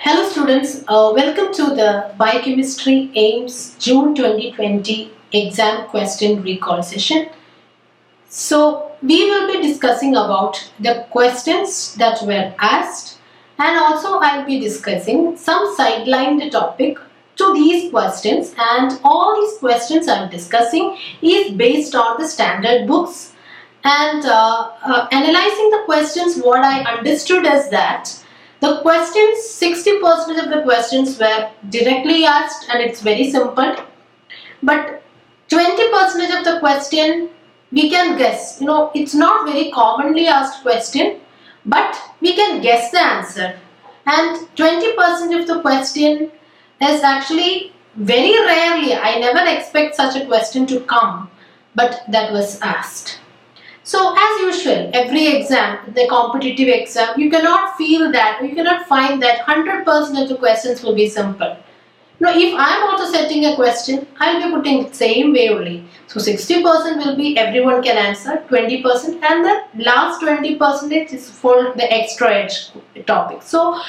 Hello students, welcome to the Biochemistry AIMS June 2020 exam question recall session. So we will be discussing about the questions that were asked, and also I'll be discussing some sidelined topic to these questions, and all these questions I'm discussing is based on the standard books, and analyzing the questions. What I understood is that the questions, 60% of the questions were directly asked and it's very simple, but 20% of the question we can guess. It's not very commonly asked question, but we can guess the answer. And 20% of the question is actually very rarely, I never expect such a question to come, but that was asked. So as usual, every exam, the competitive exam, you cannot feel that, you cannot find that 100% of the questions will be simple. Now, if I am also setting a question, I will be putting the same way only. So 60% will be everyone can answer, 20%, and the last 20% is for the extra edge topic. So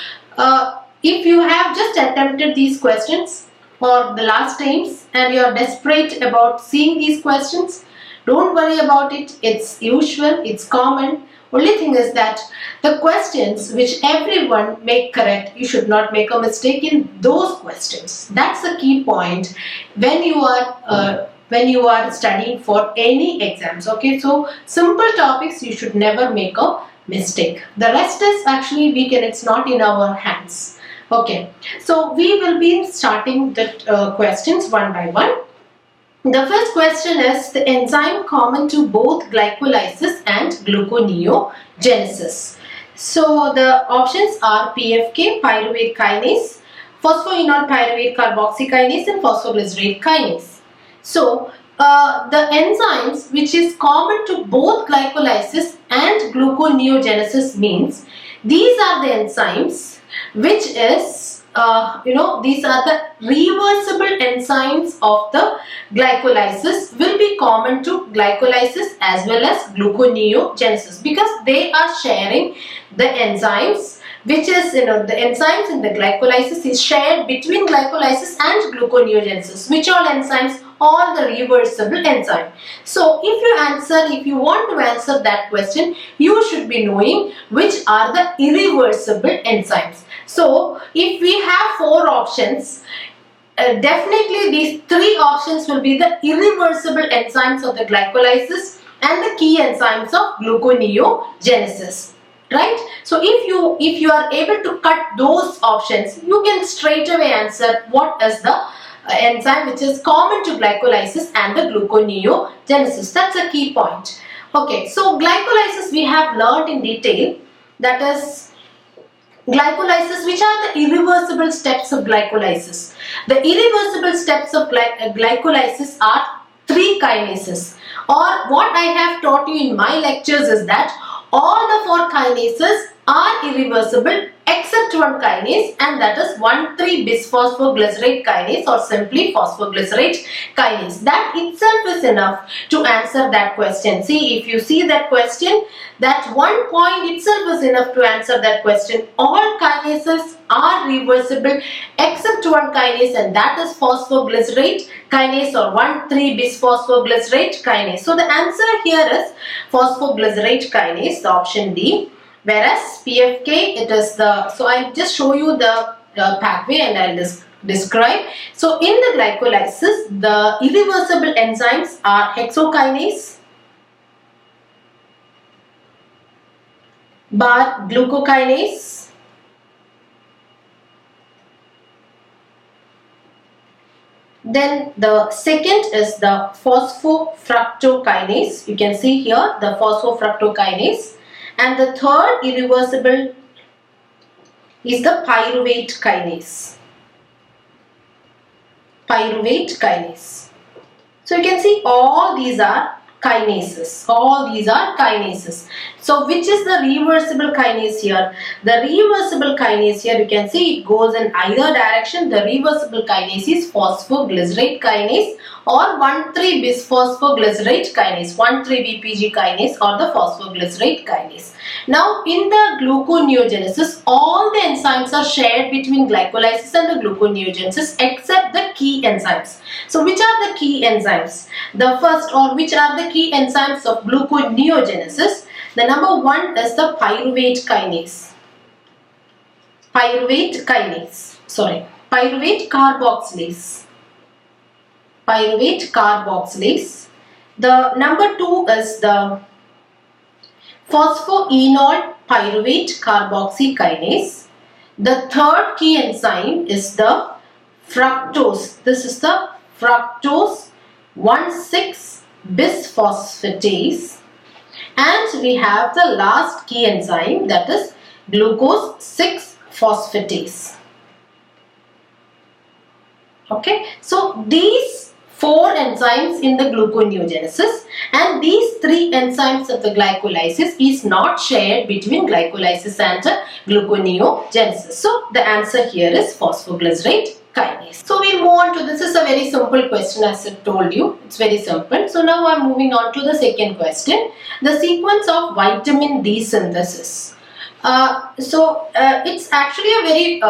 if you have just attempted these questions for the last times and you are desperate about seeing these questions, don't worry about it. It's usual, it's common. Only thing is that the questions which everyone make correct, you should not make a mistake in those questions. That's the key point when you are studying for any exams. Okay, so simple topics you should never make a mistake. The rest is actually it's not in our hands. Okay, so we will be starting the questions one by one. The first question is the enzyme common to both glycolysis and gluconeogenesis. So the options are PFK, pyruvate kinase, phosphoenol pyruvate carboxykinase, and phosphoglycerate kinase. So the enzymes which is common to both glycolysis and gluconeogenesis means these are the enzymes which is these are the reversible enzymes of the glycolysis, will be common to glycolysis as well as gluconeogenesis, because they are sharing the enzymes which is the enzymes in the glycolysis is shared between glycolysis and gluconeogenesis. Which all enzymes? All the reversible enzyme. So if you want to answer that question, you should be knowing which are the irreversible enzymes. So if we have four options, definitely these three options will be the irreversible enzymes of the glycolysis and the key enzymes of gluconeogenesis. Right? So if you are able to cut those options, you can straight away answer what is the enzyme which is common to glycolysis and the gluconeogenesis. That's a key point. Okay, so glycolysis we have learned in detail. That is glycolysis, which are the irreversible steps of glycolysis. The irreversible steps of glycolysis are three kinases, or what I have taught you in my lectures is that all the four kinases are irreversible except one kinase, and that is 1,3-bisphosphoglycerate kinase, or simply phosphoglycerate kinase. That itself is enough to answer that question. See, if you see that question, that one point itself is enough to answer that question. All kinases are reversible except one kinase, and that is phosphoglycerate kinase, or 1,3-bisphosphoglycerate kinase. So the answer here is phosphoglycerate kinase, the option D. Whereas PFK, it is so I'll just show you the pathway and I'll describe. So in the glycolysis, the irreversible enzymes are hexokinase, bar glucokinase, then the second is the phosphofructokinase. You can see here the phosphofructokinase. And the third irreversible is the pyruvate kinase. Pyruvate kinase. So you can see all these are kinases. All these are kinases. So which is the reversible kinase here? The reversible kinase here, you can see it goes in either direction. The reversible kinase is phosphoglycerate kinase, or 1,3-bisphosphoglycerate kinase, 1,3-BPG kinase or the phosphoglycerate kinase. Now in the gluconeogenesis, all the enzymes are shared between glycolysis and the gluconeogenesis except the key enzymes. So which are the key enzymes? The first, or which are the key enzymes of gluconeogenesis? The number one is the pyruvate kinase. Pyruvate carboxylase. Pyruvate carboxylase. The number two is the phosphoenol pyruvate carboxykinase. The third key enzyme is the fructose. This is the fructose 1,6-bisphosphatase. And we have the last key enzyme, that is glucose 6-phosphatase. Okay, so these four enzymes in the gluconeogenesis and these three enzymes of the glycolysis is not shared between glycolysis and gluconeogenesis. So the answer here is phosphoglycerate kinase. So we move on to, this is a very simple question as I told you, it's very simple. So now I am moving on to the second question, the sequence of vitamin D synthesis. It's actually a very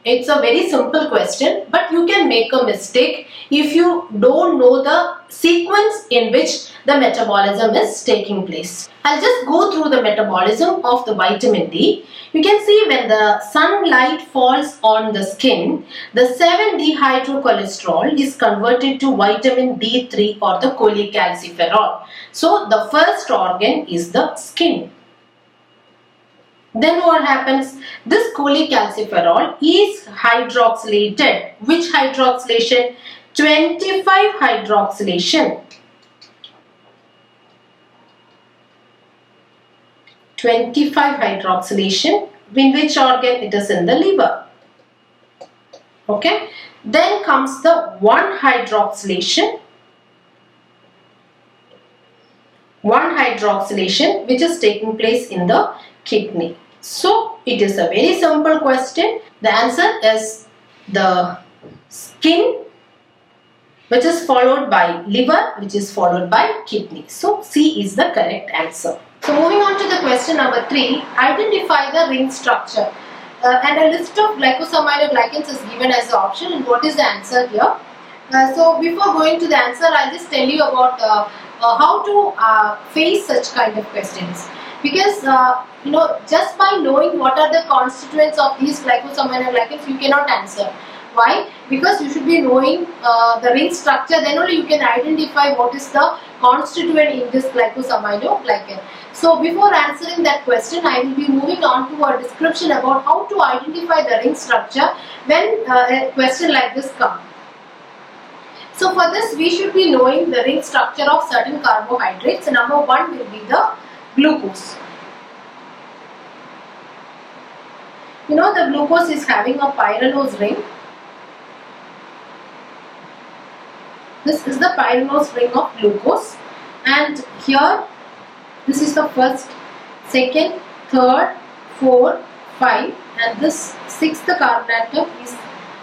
it's a very simple question, but you can make a mistake if you don't know the sequence in which the metabolism is taking place. I'll just go through the metabolism of the vitamin D. You can see when the sunlight falls on the skin, the 7-dehydrocholesterol is converted to vitamin D3 or the cholecalciferol. So the first organ is the skin. Then what happens? This cholecalciferol is hydroxylated. Which hydroxylation? 25 hydroxylation. 25 hydroxylation. In which organ? It is in the liver. Okay. Then comes the 1 hydroxylation. 1 hydroxylation which is taking place in the kidney. So it is a very simple question. The answer is the skin, which is followed by liver, which is followed by kidney. So C is the correct answer. So moving on to the question number 3, identify the ring structure. And a list of glycosaminoglycans is given as the option, and what is the answer here? So before going to the answer, I'll just tell you about how to face such kind of questions. Because just by knowing what are the constituents of these glycosaminoglycans, you cannot answer. Why? Because you should be knowing the ring structure, then only you can identify what is the constituent in this glycosaminoglycan. So before answering that question, I will be moving on to a description about how to identify the ring structure when a question like this comes. So for this, we should be knowing the ring structure of certain carbohydrates. Number one will be the glucose. The glucose is having a pyranose ring. This is the pyranose ring of glucose, and here this is the first, second, third, fourth, 5, and this sixth carbon atom is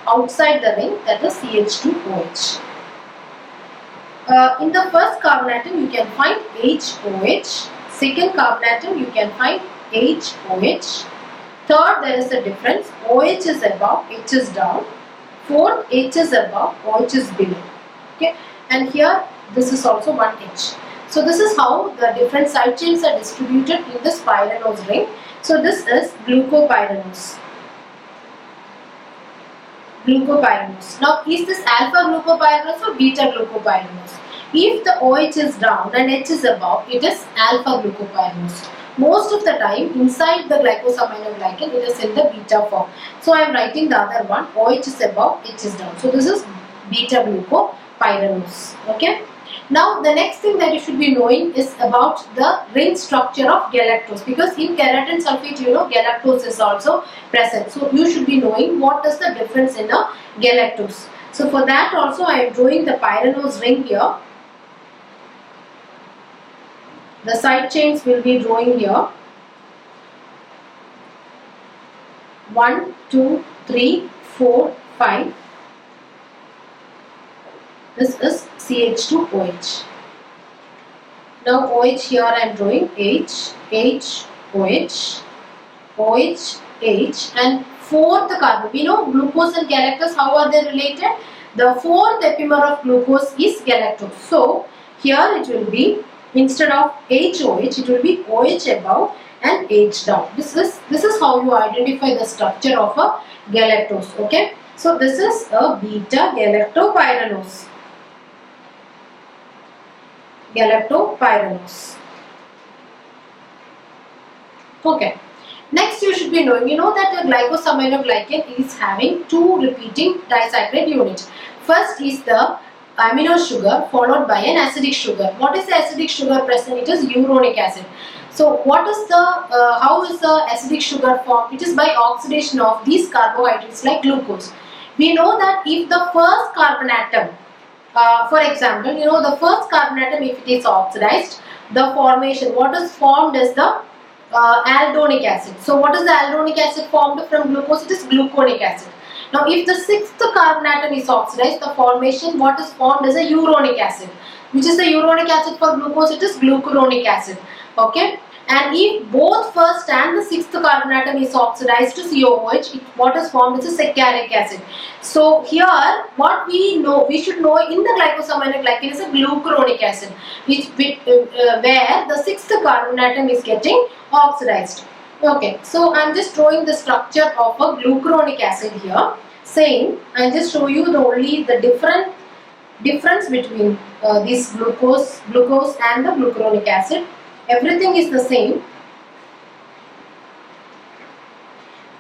outside the ring, that is CH2OH. In the first carbon atom you can find HOH, second carbon atom you can find HOH, third there is a difference, OH is above, H is down, fourth H is above, OH is below. Okay, and here this is also one H. So this is how the different side chains are distributed in this pyranose ring. So this is glucopyranose. Glucopyranose. Now is this alpha glucopyranose or beta glucopyranose? If the OH is down and H is above, it is alpha glucopyranose. Most of the time inside the glycosaminoglycan it is in the beta form. So I am writing the other one, OH is above, H is down. So this is beta glucopyranose. Okay. Now the next thing that you should be knowing is about the ring structure of galactose, because in keratin sulfate galactose is also present. So you should be knowing what is the difference in a galactose. So for that also I am drawing the pyranose ring here. The side chains will be drawing here. 1, 2, 3, 4, 5. This is CH2OH. Now OH here I am drawing H, OH, OH, H, and fourth carbon. We know glucose and galactose, how are they related? The fourth epimer of glucose is galactose. So here it will be, instead of HOH, it will be OH above and H down. This is how you identify the structure of a galactose. Okay. So this is a beta galactopyranose. Galactopyranose. Okay. Next you should be knowing, that a glycosaminoglycan is having two repeating disaccharide units. First is the amino sugar followed by an acidic sugar. What is the acidic sugar present? It is uronic acid. So what is the, how is the acidic sugar formed? It is by oxidation of these carbohydrates like glucose. We know that if the first carbon atom, for example, the first carbon atom, if it is oxidized, the formation, what is formed is the aldonic acid. So what is the aldonic acid formed from glucose? It is gluconic acid. Now if the sixth carbon atom is oxidized, the formation, what is formed is a uronic acid. Which is the uronic acid for glucose? It is glucuronic acid. Okay. And if both first and the sixth carbon atom is oxidized to COOH, what is formed is a saccharic acid. So here what we know, we should know in the glycosaminoglycan is a glucuronic acid, where the sixth carbon atom is getting oxidized. Okay, so I am just drawing the structure of a glucuronic acid here, saying I will just show you only the difference between this glucose and the glucuronic acid. Everything is the same.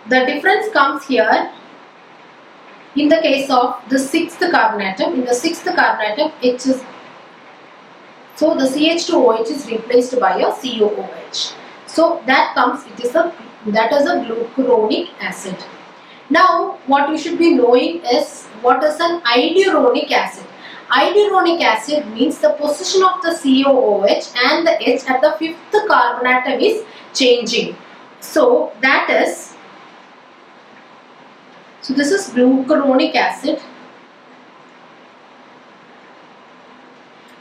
The difference comes here in the case of the sixth carbon atom. In the sixth carbon atom, H is, so the CH2OH is replaced by a COOH. So that comes, that is a glucuronic acid. Now what you should be knowing is what is an idiuronic acid. Idiuronic acid means the position of the COOH and the H at the fifth carbon atom is changing. So that is, so this is glucuronic acid.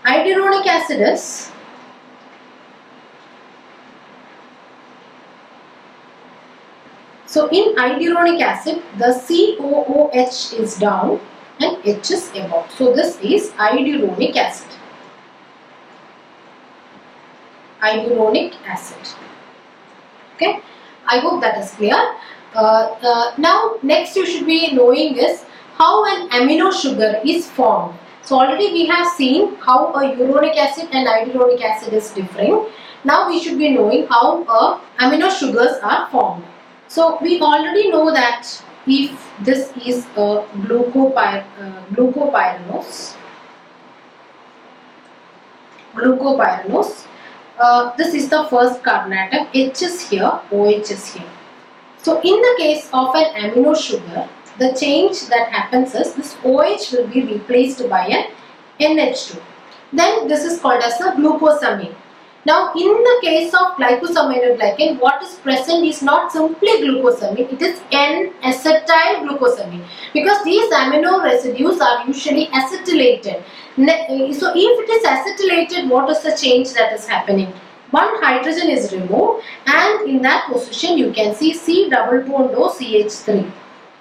Idiuronic acid is, so in idiuronic acid the COOH is down and H is above. So this is idiuronic acid. Idiuronic acid. Okay, I hope that is clear. Now next you should be knowing is how an amino sugar is formed. So already we have seen how a uronic acid and idiuronic acid is differing. Now we should be knowing how amino sugars are formed. So we already know that if this is a glucopyranose, this is the first carbon atom, H is here, OH is here. So in the case of an amino sugar, the change that happens is this OH will be replaced by an NH2. Then this is called as a glucosamine. Now in the case of glycosaminoglycan, what is present is not simply glucosamine, it is N-acetyl glucosamine, because these amino residues are usually acetylated. So if it is acetylated, what is the change that is happening? One hydrogen is removed and in that position you can see C double bond O CH3.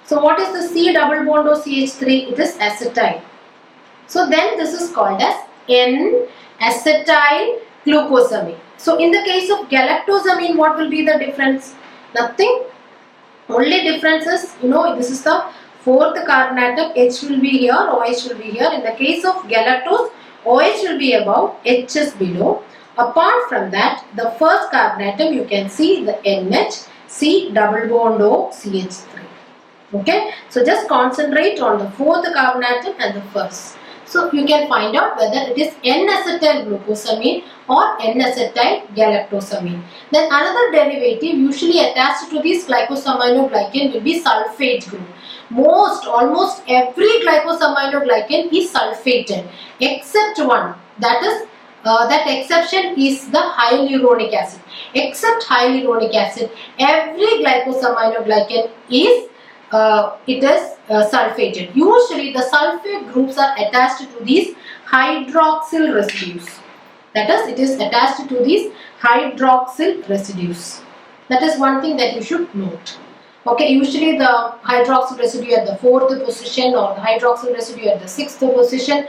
So what is the C double bond O CH3? It is acetyl. So then this is called as N-acetyl glucosamine. So in the case of galactosamine, what will be the difference? Nothing. Only difference is, this is the fourth carbon atom, H will be here, OH will be here. In the case of galactose, OH will be above, H is below. Apart from that, the first carbon atom you can see the NH, C double bond O CH3. Okay, so just concentrate on the fourth carbon atom and the first. So you can find out whether it is N-acetyl glucosamine or N-acetyl galactosamine. Then another derivative usually attached to this glycosaminoglycan will be sulfate group. Almost every glycosaminoglycan is sulfated except one. That exception is the hyaluronic acid. Except hyaluronic acid, every glycosaminoglycan is sulfated. Usually the sulfate groups are attached to these hydroxyl residues. That is, it is attached to these hydroxyl residues. That is one thing that you should note. Okay, usually the hydroxyl residue at the 4th position or the hydroxyl residue at the 6th position,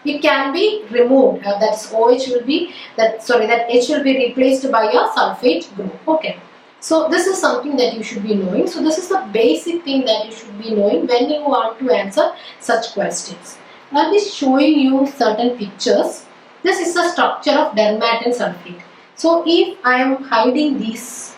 it can be removed. That is OH will be that H will be replaced by a sulfate group. Okay. So this is something that you should be knowing. So this is the basic thing that you should be knowing when you want to answer such questions. I'll be showing you certain pictures. This is the structure of dermatan sulfate. So if I am hiding these,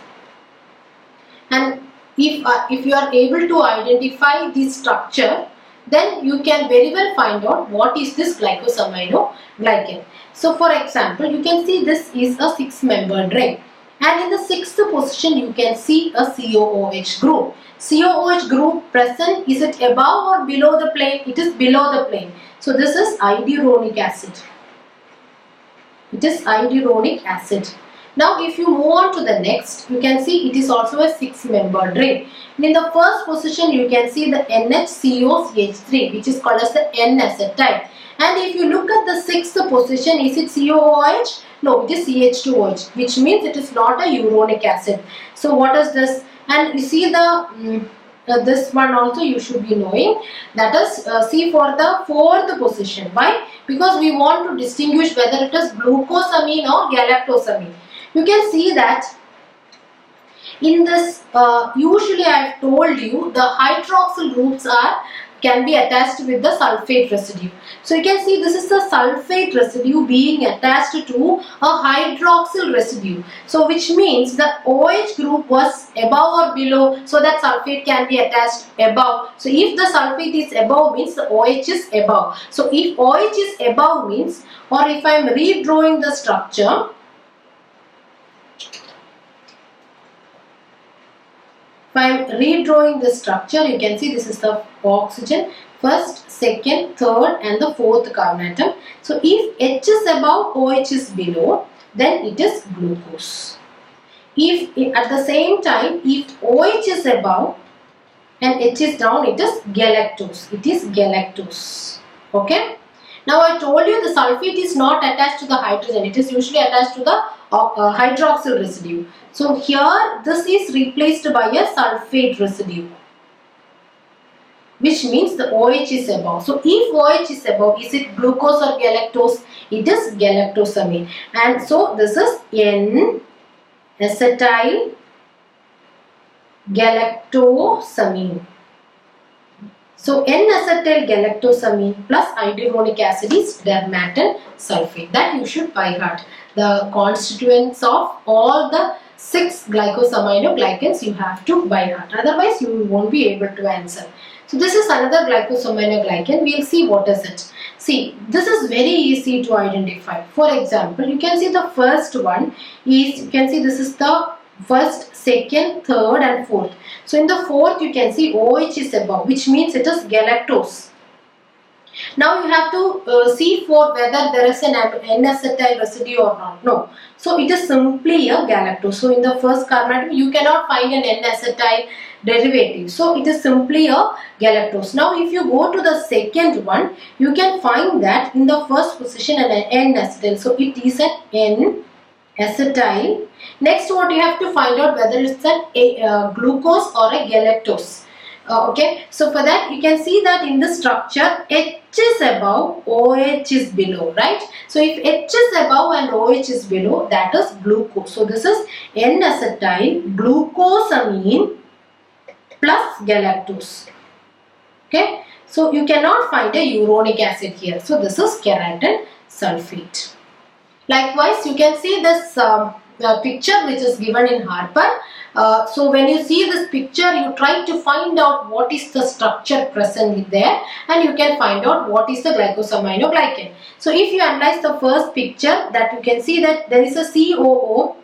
and if you are able to identify this structure, then you can very well find out what is this glycosaminoglycan. So for example, you can see this is a 6-membered ring. And in the 6th position, you can see a COOH group. COOH group present, is it above or below the plane? It is below the plane. So this is iduronate acid. It is iduronate acid. Now if you move on to the next, you can see it is also a 6-membered ring. And in the first position, you can see the NHCOCH3, which is called as the N-acetyl. And if you look at the 6th position, is it COOH? No, it is CH2OH, which means it is not a uronic acid. So what is this? And you see the this one also you should be knowing. That is C for the 4th position. Why? Because we want to distinguish whether it is glucosamine or galactosamine. You can see that in this, usually I have told you the hydroxyl groups can be attached with the sulfate residue. So you can see this is the sulfate residue being attached to a hydroxyl residue. So which means the OH group was above or below, so that sulfate can be attached above. So if the sulfate is above, means the OH is above. So if OH is above means, or if I am redrawing the structure, if I am redrawing the structure, you can see this is the oxygen, 1st, 2nd, 3rd and the 4th carbon atom. So if H is above, OH is below, then it is glucose. If at the same time, if OH is above and H is down, it is galactose. It is galactose. Okay. Now I told you the sulfate is not attached to the hydrogen. It is usually attached to the hydroxyl residue. So here this is replaced by a sulfate residue, which means the OH is above. So if OH is above, is it glucose or galactose? It is galactosamine. And so this is N-acetyl galactosamine. So N-acetyl galactosamine plus iduronate acid is dermatan sulfate. That you should by heart. The constituents of all the 6 glycosaminoglycans you have to by heart. Otherwise you won't be able to answer. So this is another glycosaminoglycan. We will see what is it. See, this is very easy to identify. For example, you can see the first one is, you can see this is the 1st, 2nd, 3rd and 4th. So in the 4th you can see OH is above, which means it is galactose. Now you have to see for whether there is an N-acetyl residue or not. No. So it is simply a galactose. So in the first carbon atom you cannot find an N-acetyl derivative. So it is simply a galactose. Now if you go to the second one, you can find that in the first position an N-acetyl. So it is an N-acetyl. Next what you have to find out whether it's a glucose or a galactose. Okay, so for that you can see that in the structure H is above, OH is below, right? So if H is above and OH is below, that is glucose. So this is N-acetyl glucosamine plus galactose. Okay, so you cannot find a uronic acid here. So this is keratan sulfate. Likewise, you can see this picture which is given in Harper. So when you see this picture, you try to find out what is the structure present there, and you can find out what is the glycosaminoglycan. So if you analyze the first picture, that you can see that there is a COO.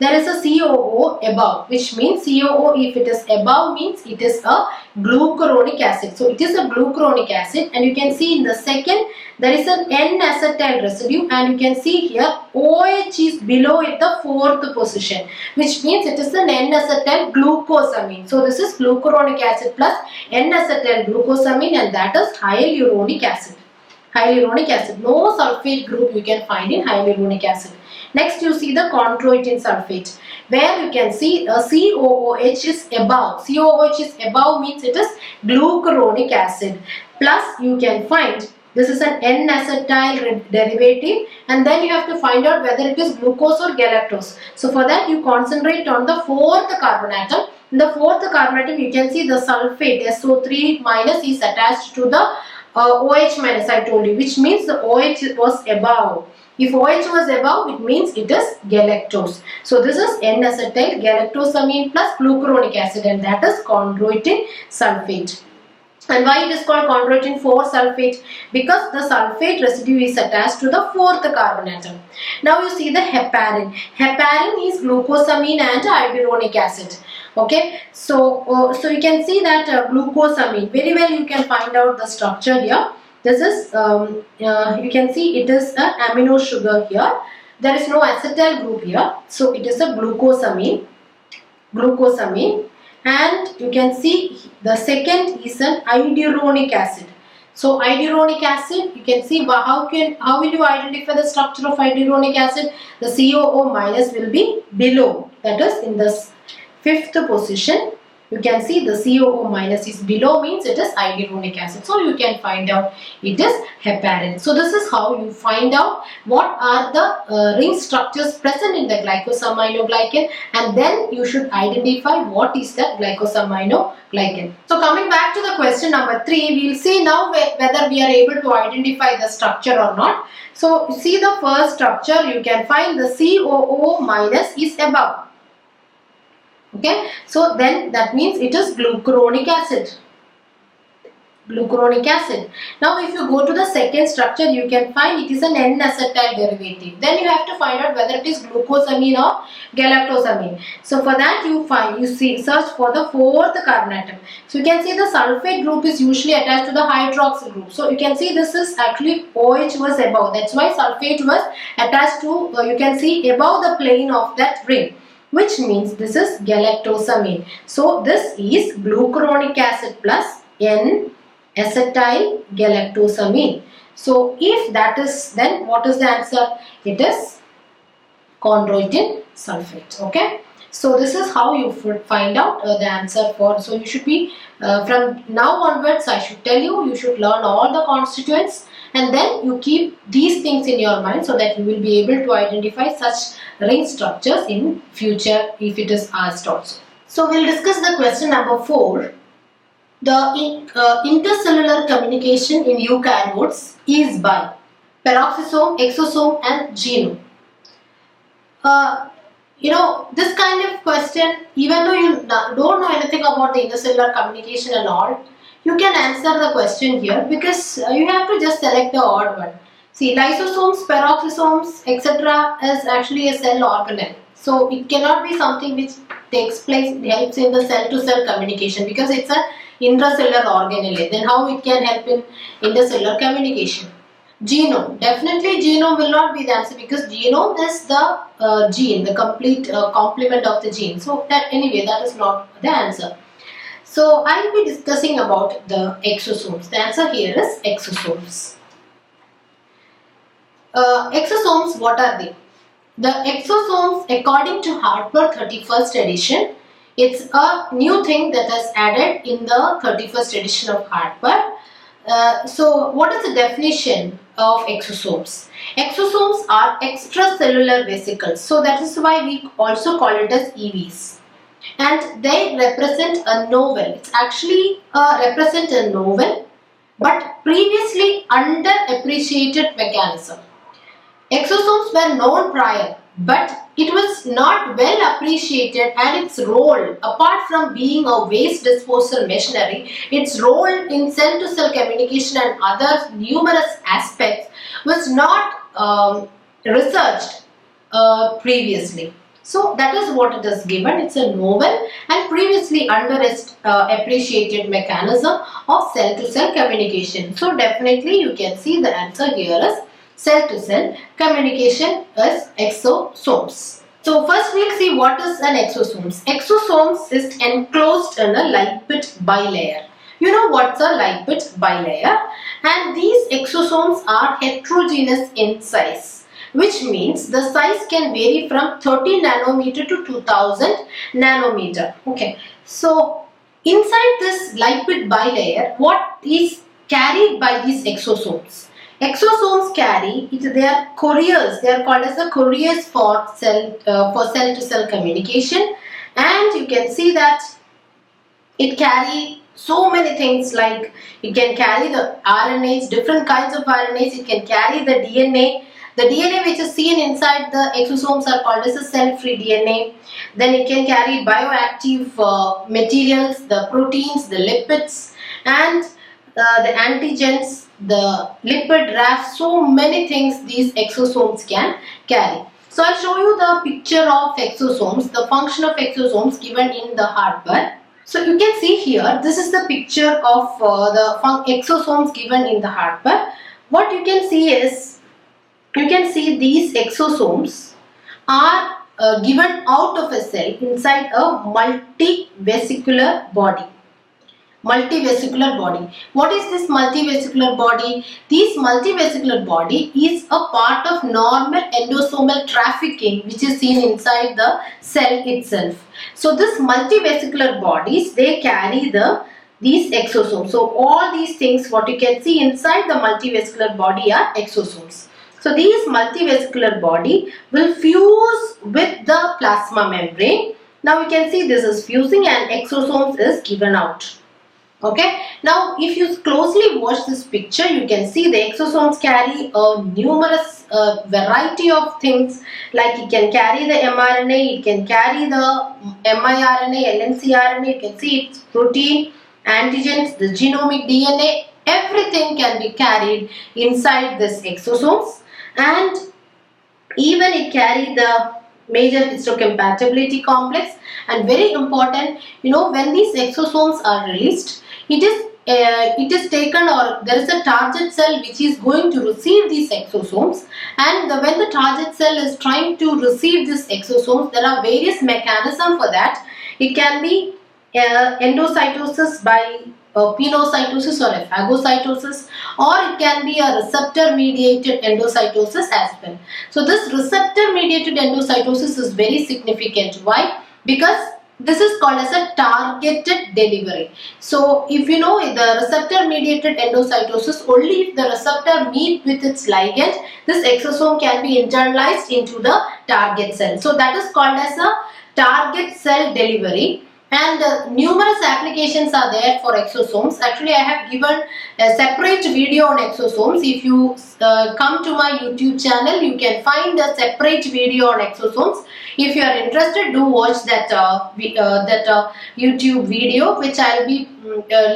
there is a COO above, which means COO, if it is above, means it is a glucuronic acid. So it is a glucuronic acid, and you can see in the second there is an N-acetyl residue, and you can see here OH is below it, the fourth position, which means it is an N-acetyl glucosamine. So this is glucuronic acid plus N-acetyl glucosamine, and that is hyaluronic acid. Hyaluronic acid. No sulfate group you can find in hyaluronic acid. Next you see the chondroitin sulfate, where you can see a COOH is above. COOH is above means it is glucuronic acid. Plus you can find this is an N-acetyl derivative, and then you have to find out whether it is glucose or galactose. So for that you concentrate on the fourth carbon atom. In the fourth carbon atom you can see the sulfate SO3 minus is attached to the OH minus, I told you, which means the OH was above. If OH was above, it means it is galactose. So this is N-acetyl galactosamine plus glucuronic acid, and that is chondroitin sulfate. And why it is called chondroitin 4-sulfate? Because the sulfate residue is attached to the fourth carbon atom. Now you see the heparin. Heparin is glucosamine and hyaluronic acid. Okay, so you can see that glucosamine, very well you can find out the structure here. This is you can see it is a amino sugar here. There is no acetyl group here, so it is a glucosamine. And you can see the second is an iduronic acid. So iduronic acid, you can see how will you identify the structure of iduronic acid? The COO minus will be below, that is in the fifth position. You can see the COO minus is below, means it is iduronic acid. So you can find out it is heparin. So this is how you find out what are the ring structures present in the glycosaminoglycan, and then you should identify what is that glycosaminoglycan. So coming back to the question number 3, we will see now whether we are able to identify the structure or not. So see the first structure, you can find the COO minus is above. Okay, so then that means it is glucuronic acid. Glucuronic acid. Now if you go to the second structure, you can find it is an N-acetyl derivative. Then you have to find out whether it is glucosamine or galactosamine. So for that search for the fourth carbon atom. So you can see the sulfate group is usually attached to the hydroxyl group. So you can see this is actually OH was above. That's why sulfate was attached to you can see above the plane of that ring, which means this is galactosamine. So this is glucuronic acid plus N-acetyl galactosamine. So if that is, then what is the answer? It is chondroitin sulfate. Okay. So this is how you find out the answer for. So you should be from now onwards, I should tell you, you should learn all the constituents, and then you keep these things in your mind so that you will be able to identify such ring structures in future if it is asked also. So we'll discuss the question number 4. The intercellular communication in eukaryotes is by peroxisome, exosome and genome. This kind of question, even though you don't know anything about the intercellular communication and all, you can answer the question here, because you have to just select the odd one. See, lysosomes, peroxisomes, etc. is actually a cell organelle. So it cannot be something which takes place, helps in the cell-to-cell communication, because it's an intracellular organelle. Then how it can help in intercellular communication? Genome. Definitely genome will not be the answer, because genome is the gene, the complete complement of the gene. So that anyway, that is not the answer. So I will be discussing about the exosomes. The answer here is exosomes. Exosomes, what are they? The exosomes, according to Harper 31st edition, it's a new thing that is added in the 31st edition of Harper. So what is the definition of exosomes? Exosomes are extracellular vesicles. So that is why we also call it as EVs. And they represent a novel. It's actually represent a novel but previously underappreciated mechanism. Exosomes were known prior, but it was not well appreciated, and its role, apart from being a waste disposal machinery, its role in cell-to-cell communication and other numerous aspects was not researched previously. So that is what it is given. It's a novel and previously appreciated mechanism of cell-to-cell communication. So definitely you can see the answer here is cell-to-cell communication is exosomes. So first we'll see what is an exosomes. Exosomes is enclosed in a lipid bilayer. You know what's a lipid bilayer? And these exosomes are heterogeneous in size, which means the size can vary from 30 nanometer to 2000 nanometer. Okay, so inside this lipid bilayer, what is carried by these exosomes? Exosomes carry they are couriers. They are called as the couriers for cell to cell communication, and you can see that it carry so many things, like it can carry the RNAs, different kinds of RNAs. It can carry the DNA. The DNA which is seen inside the exosomes are called as a cell-free DNA. Then it can carry bioactive materials, the proteins, the lipids, and the antigens, the lipid rafts. So many things these exosomes can carry. So I'll show you the picture of exosomes, the function of exosomes given in the hardware. So you can see here, this is the picture of the exosomes given in the hardware. What you can see is, you can see these exosomes are given out of a cell inside a multivesicular body. Multivesicular body. What is this multivesicular body? This multivesicular body is a part of normal endosomal trafficking which is seen inside the cell itself. So this multivesicular bodies, they carry these exosomes. So all these things what you can see inside the multivesicular body are exosomes. So these multivesicular body will fuse with the plasma membrane. Now you can see this is fusing and exosomes is given out. Okay, now if you closely watch this picture, you can see the exosomes carry a numerous variety of things, like it can carry the mRNA, it can carry the miRNA, LNC-RNA, you can see it's protein, antigens, the genomic DNA, everything can be carried inside this exosomes, and even it carry the major histocompatibility complex. And very important, when these exosomes are released, it is taken, or there is a target cell which is going to receive these exosomes, and when the target cell is trying to receive these exosomes, there are various mechanisms for that. It can be endocytosis by pinocytosis or phagocytosis, or it can be a receptor mediated endocytosis as well. So this receptor mediated endocytosis is very significant. Why? Because this is called as a targeted delivery. So if you know the receptor mediated endocytosis, only if the receptor meet with its ligand, this exosome can be internalized into the target cell. So that is called as a target cell delivery. And numerous applications are there for exosomes. Actually, I have given a separate video on exosomes. If you come to my YouTube channel, you can find a separate video on exosomes. If you are interested, do watch that YouTube video, which I'll be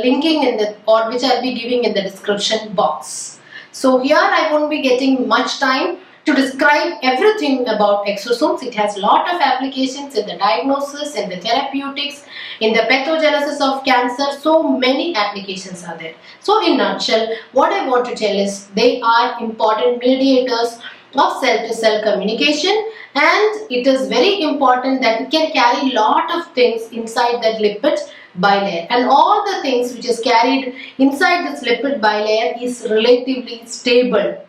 linking in which I'll be giving in the description box. So here I won't be getting much time to describe everything about exosomes. It has a lot of applications in the diagnosis, in the therapeutics, in the pathogenesis of cancer. So many applications are there. So in a nutshell, what I want to tell is they are important mediators of cell-to-cell communication, and it is very important that it can carry lot of things inside that lipid bilayer, and all the things which is carried inside this lipid bilayer is relatively stable.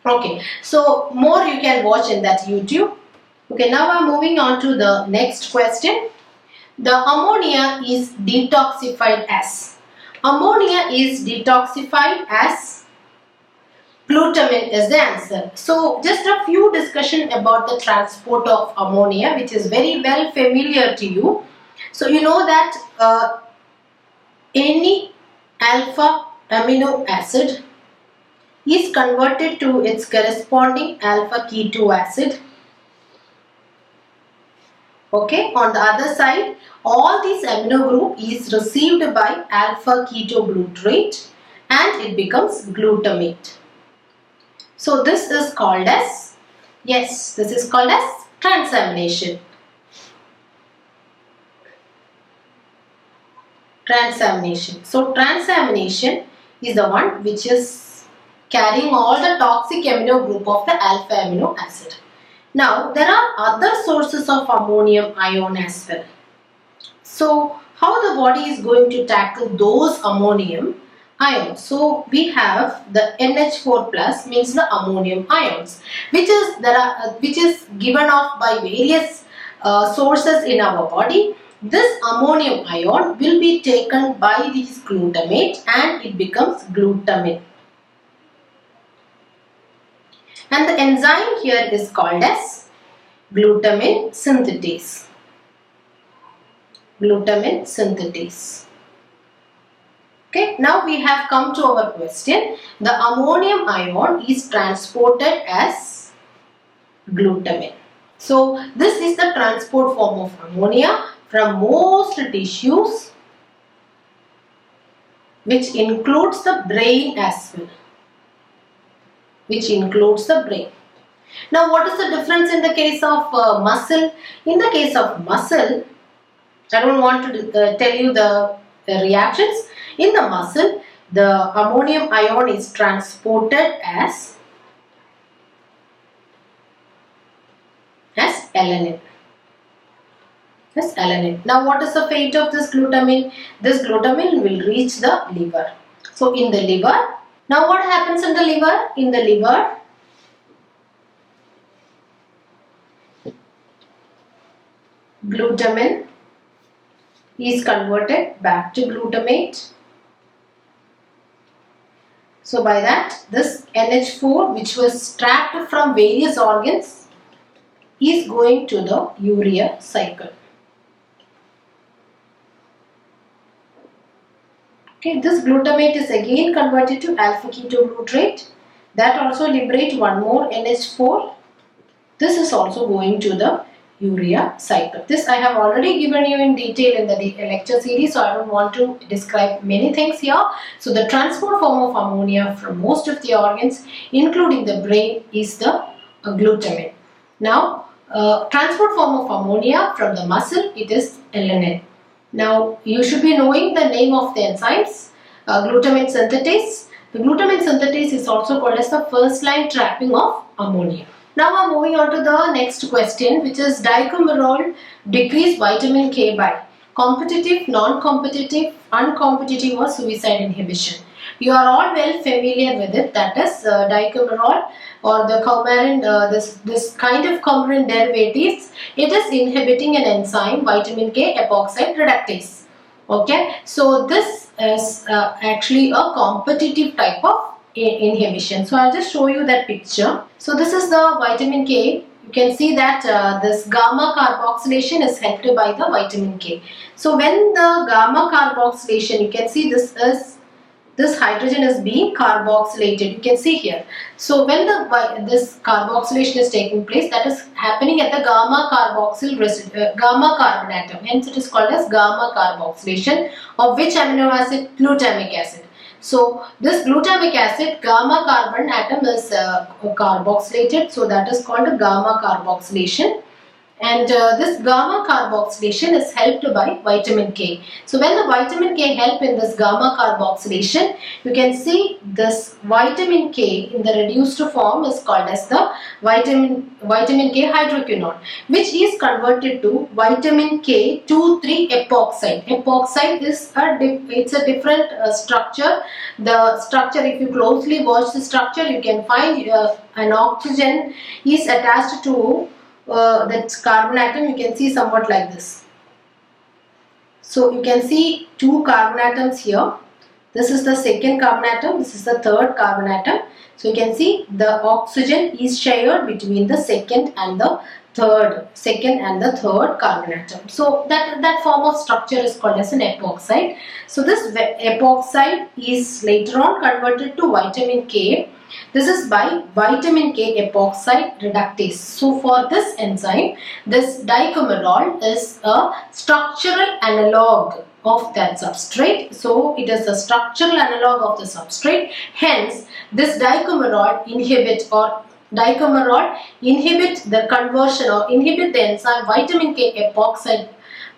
Okay, so more you can watch in that YouTube. Okay, now I'm moving on to the next question. The ammonia is detoxified as. Ammonia is detoxified as glutamine is the answer. So just a few discussion about the transport of ammonia, which is very well familiar to you. So you know that any alpha amino acid is converted to its corresponding alpha keto acid. Okay, on the other side, all these amino group is received by alpha ketoglutarate and it becomes glutamate. So this is called as, yes, this is called as transamination. transamination. So transamination is the one which is carrying all the toxic amino group of the alpha amino acid. Now there are other sources of ammonium ion as well. So how the body is going to tackle those ammonium ions? So we have the NH4 plus, means the ammonium ions, which is given off by various sources in our body. This ammonium ion will be taken by this glutamate and it becomes glutamine. And the enzyme here is called as glutamine synthetase. Glutamine synthetase. Okay, now we have come to our question. The ammonium ion is transported as glutamine. So this is the transport form of ammonia from most tissues, which includes the brain as well. Now what is the difference in the case of muscle? In the case of muscle, I don't want to tell you the reactions. In the muscle, the ammonium ion is transported as alanine. Now what is the fate of this glutamine? This glutamine will reach the liver. So in the liver, now what happens in the liver? In the liver, glutamine is converted back to glutamate. So by that, this NH4, which was trapped from various organs, is going to the urea cycle. Okay, this glutamate is again converted to alpha ketoglutarate. That also liberates one more NH4. This is also going to the urea cycle. This I have already given you in detail in the lecture series, so I don't want to describe many things here. So the transport form of ammonia from most of the organs, including the brain, is the glutamine. Now transport form of ammonia from the muscle, it is alanine. Now you should be knowing the name of the enzymes. Glutamine synthetase. The glutamine synthetase is also called as the first line trapping of ammonia. Now we are moving on to the next question, which is dicumarol decrease vitamin K by competitive, non-competitive, uncompetitive or suicide inhibition. You are all well familiar with it, that is dicumarol or the coumarin, this kind of coumarin derivatives. It is inhibiting an enzyme vitamin K epoxide reductase. Okay, so this is actually a competitive type of inhibition. So I'll just show you that picture. So this is the vitamin K. You can see that this gamma carboxylation is helped by the vitamin K. So when the gamma carboxylation, you can see this hydrogen is being carboxylated. You can see here. So when this carboxylation is taking place, that is happening at the gamma gamma carbon atom. Hence it is called as gamma carboxylation of which amino acid? Glutamic acid. So this glutamic acid, gamma carbon atom is carboxylated, so that is called gamma carboxylation. And this gamma carboxylation is helped by vitamin K. So when the vitamin K help in this gamma carboxylation, you can see this vitamin K in the reduced form is called as the vitamin K hydroquinone, which is converted to vitamin K 2,3 epoxide. Epoxide is it's a different structure. The structure, if you closely watch the structure, you can find an oxygen is attached to that carbon atom. You can see somewhat like this. So you can see two carbon atoms here. This is the second carbon atom, this is the third carbon atom. So you can see the oxygen is shared between the second and the third carbon atom. So that form of structure is called as an epoxide. So this epoxide is later on converted to vitamin K. This is by vitamin K epoxide reductase. So for this enzyme, this dicumarol is a structural analog of that substrate. So it is a structural analog of the substrate. Hence, this dicumarol inhibit the conversion or inhibit the enzyme vitamin K epoxide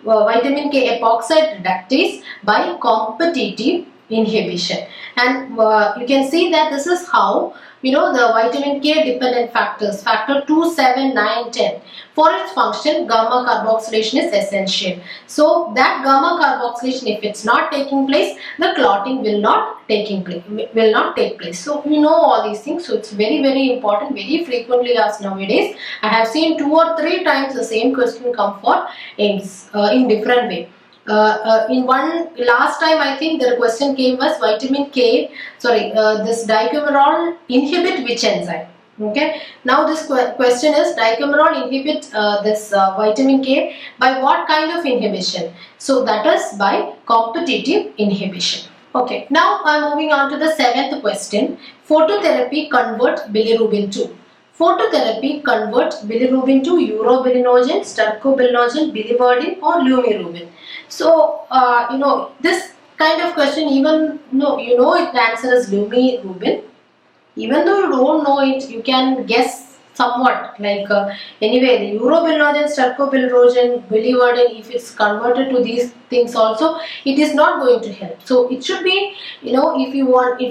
vitamin K epoxide reductase by competitive inhibition. And you can see that this is how the vitamin K dependent factors, factor 2, 7, 9, 10. For its function, gamma carboxylation is essential. So that gamma carboxylation, if it's not taking place, the clotting will not take place. So we know all these things. So it's very, very important, very frequently asked nowadays. I have seen 2 or 3 times the same question come for aims in different way. In one last time, I think the question came was vitamin K, this dicumarol inhibit which enzyme? Okay, now this question is dicumarol inhibit this vitamin K by what kind of inhibition? So that is by competitive inhibition. Okay, now I am moving on to the 7th question. Phototherapy convert bilirubin to. Phototherapy converts bilirubin to urobilinogen, stercobilinogen, biliverdin or lumirubin. So, this kind of question, even the answer is lumirubin. Even though you don't know it, you can guess somewhat. Anyway, the urobilinogen, stercobilinogen, biliverdin, if it's converted to these things also, it is not going to help. So, it should be, if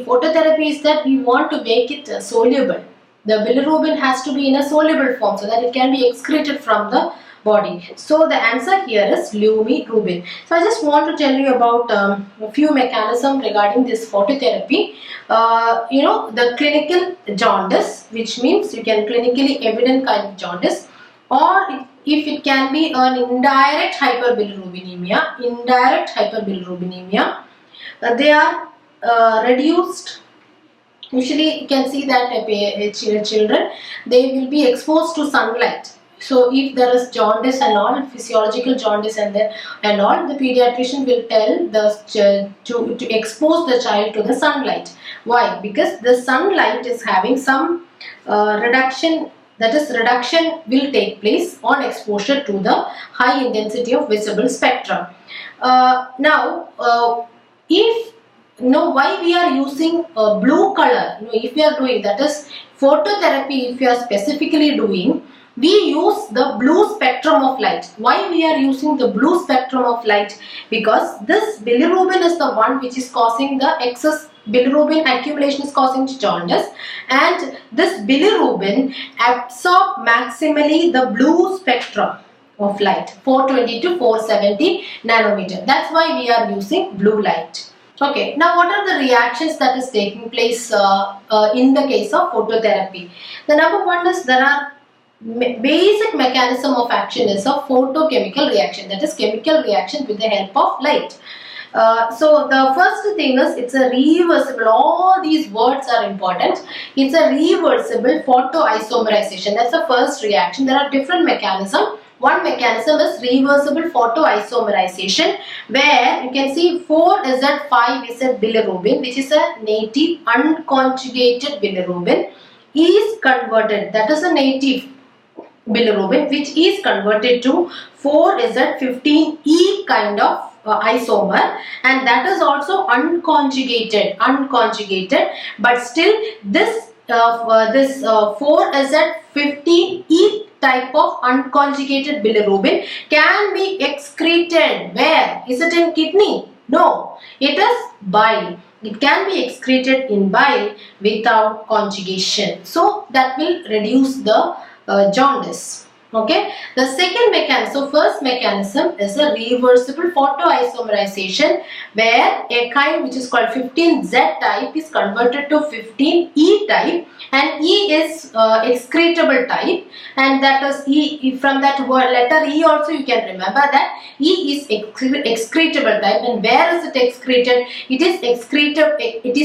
phototherapy is that we want to make it soluble. The bilirubin has to be in a soluble form so that it can be excreted from the body. So the answer here is lumirubin. So I just want to tell you about a few mechanisms regarding this phototherapy. The clinical jaundice, which means you can clinically evident kind of jaundice, or if it can be an indirect hyperbilirubinemia, they are reduced. Usually you can see that children, they will be exposed to sunlight. So if there is jaundice and all, physiological jaundice and all, the pediatrician will tell to expose the child to the sunlight. Why? Because the sunlight is having some reduction. That is, reduction will take place on exposure to the high intensity of visible spectrum. Why we are using blue color? If we are doing, that is phototherapy, if we are specifically doing, we use the blue spectrum of light. Why we are using the blue spectrum of light? Because this bilirubin is the one which is causing the excess bilirubin accumulation, is causing jaundice, and this bilirubin absorb maximally the blue spectrum of light, 420 to 470 nanometer. That's why we are using blue light. Okay, now what are the reactions that is taking place in the case of phototherapy? The number one is, there are basic mechanism of action is a photochemical reaction, that is chemical reaction with the help of light. So the first thing is, it's a reversible, all these words are important. It's a reversible photoisomerization. That's the first reaction. There are different mechanisms. One mechanism is reversible photoisomerization, where you can see 4Z5Z bilirubin, which is a native unconjugated bilirubin, is converted. That is a native bilirubin which is converted to 4Z15E kind of isomer, and that is also unconjugated, but still this 4Z15E type of unconjugated bilirubin can be excreted. Where? Is it in kidney? No, it is bile. It can be excreted in bile without conjugation. So that will reduce the jaundice. Okay. The second mechanism, so first mechanism is a reversible photoisomerization, where a kind which is called 15Z type is converted to 15E type, and E is excretable type, and that is E. From that word letter E also you can remember that E is excretable type. And where is it excreted? It is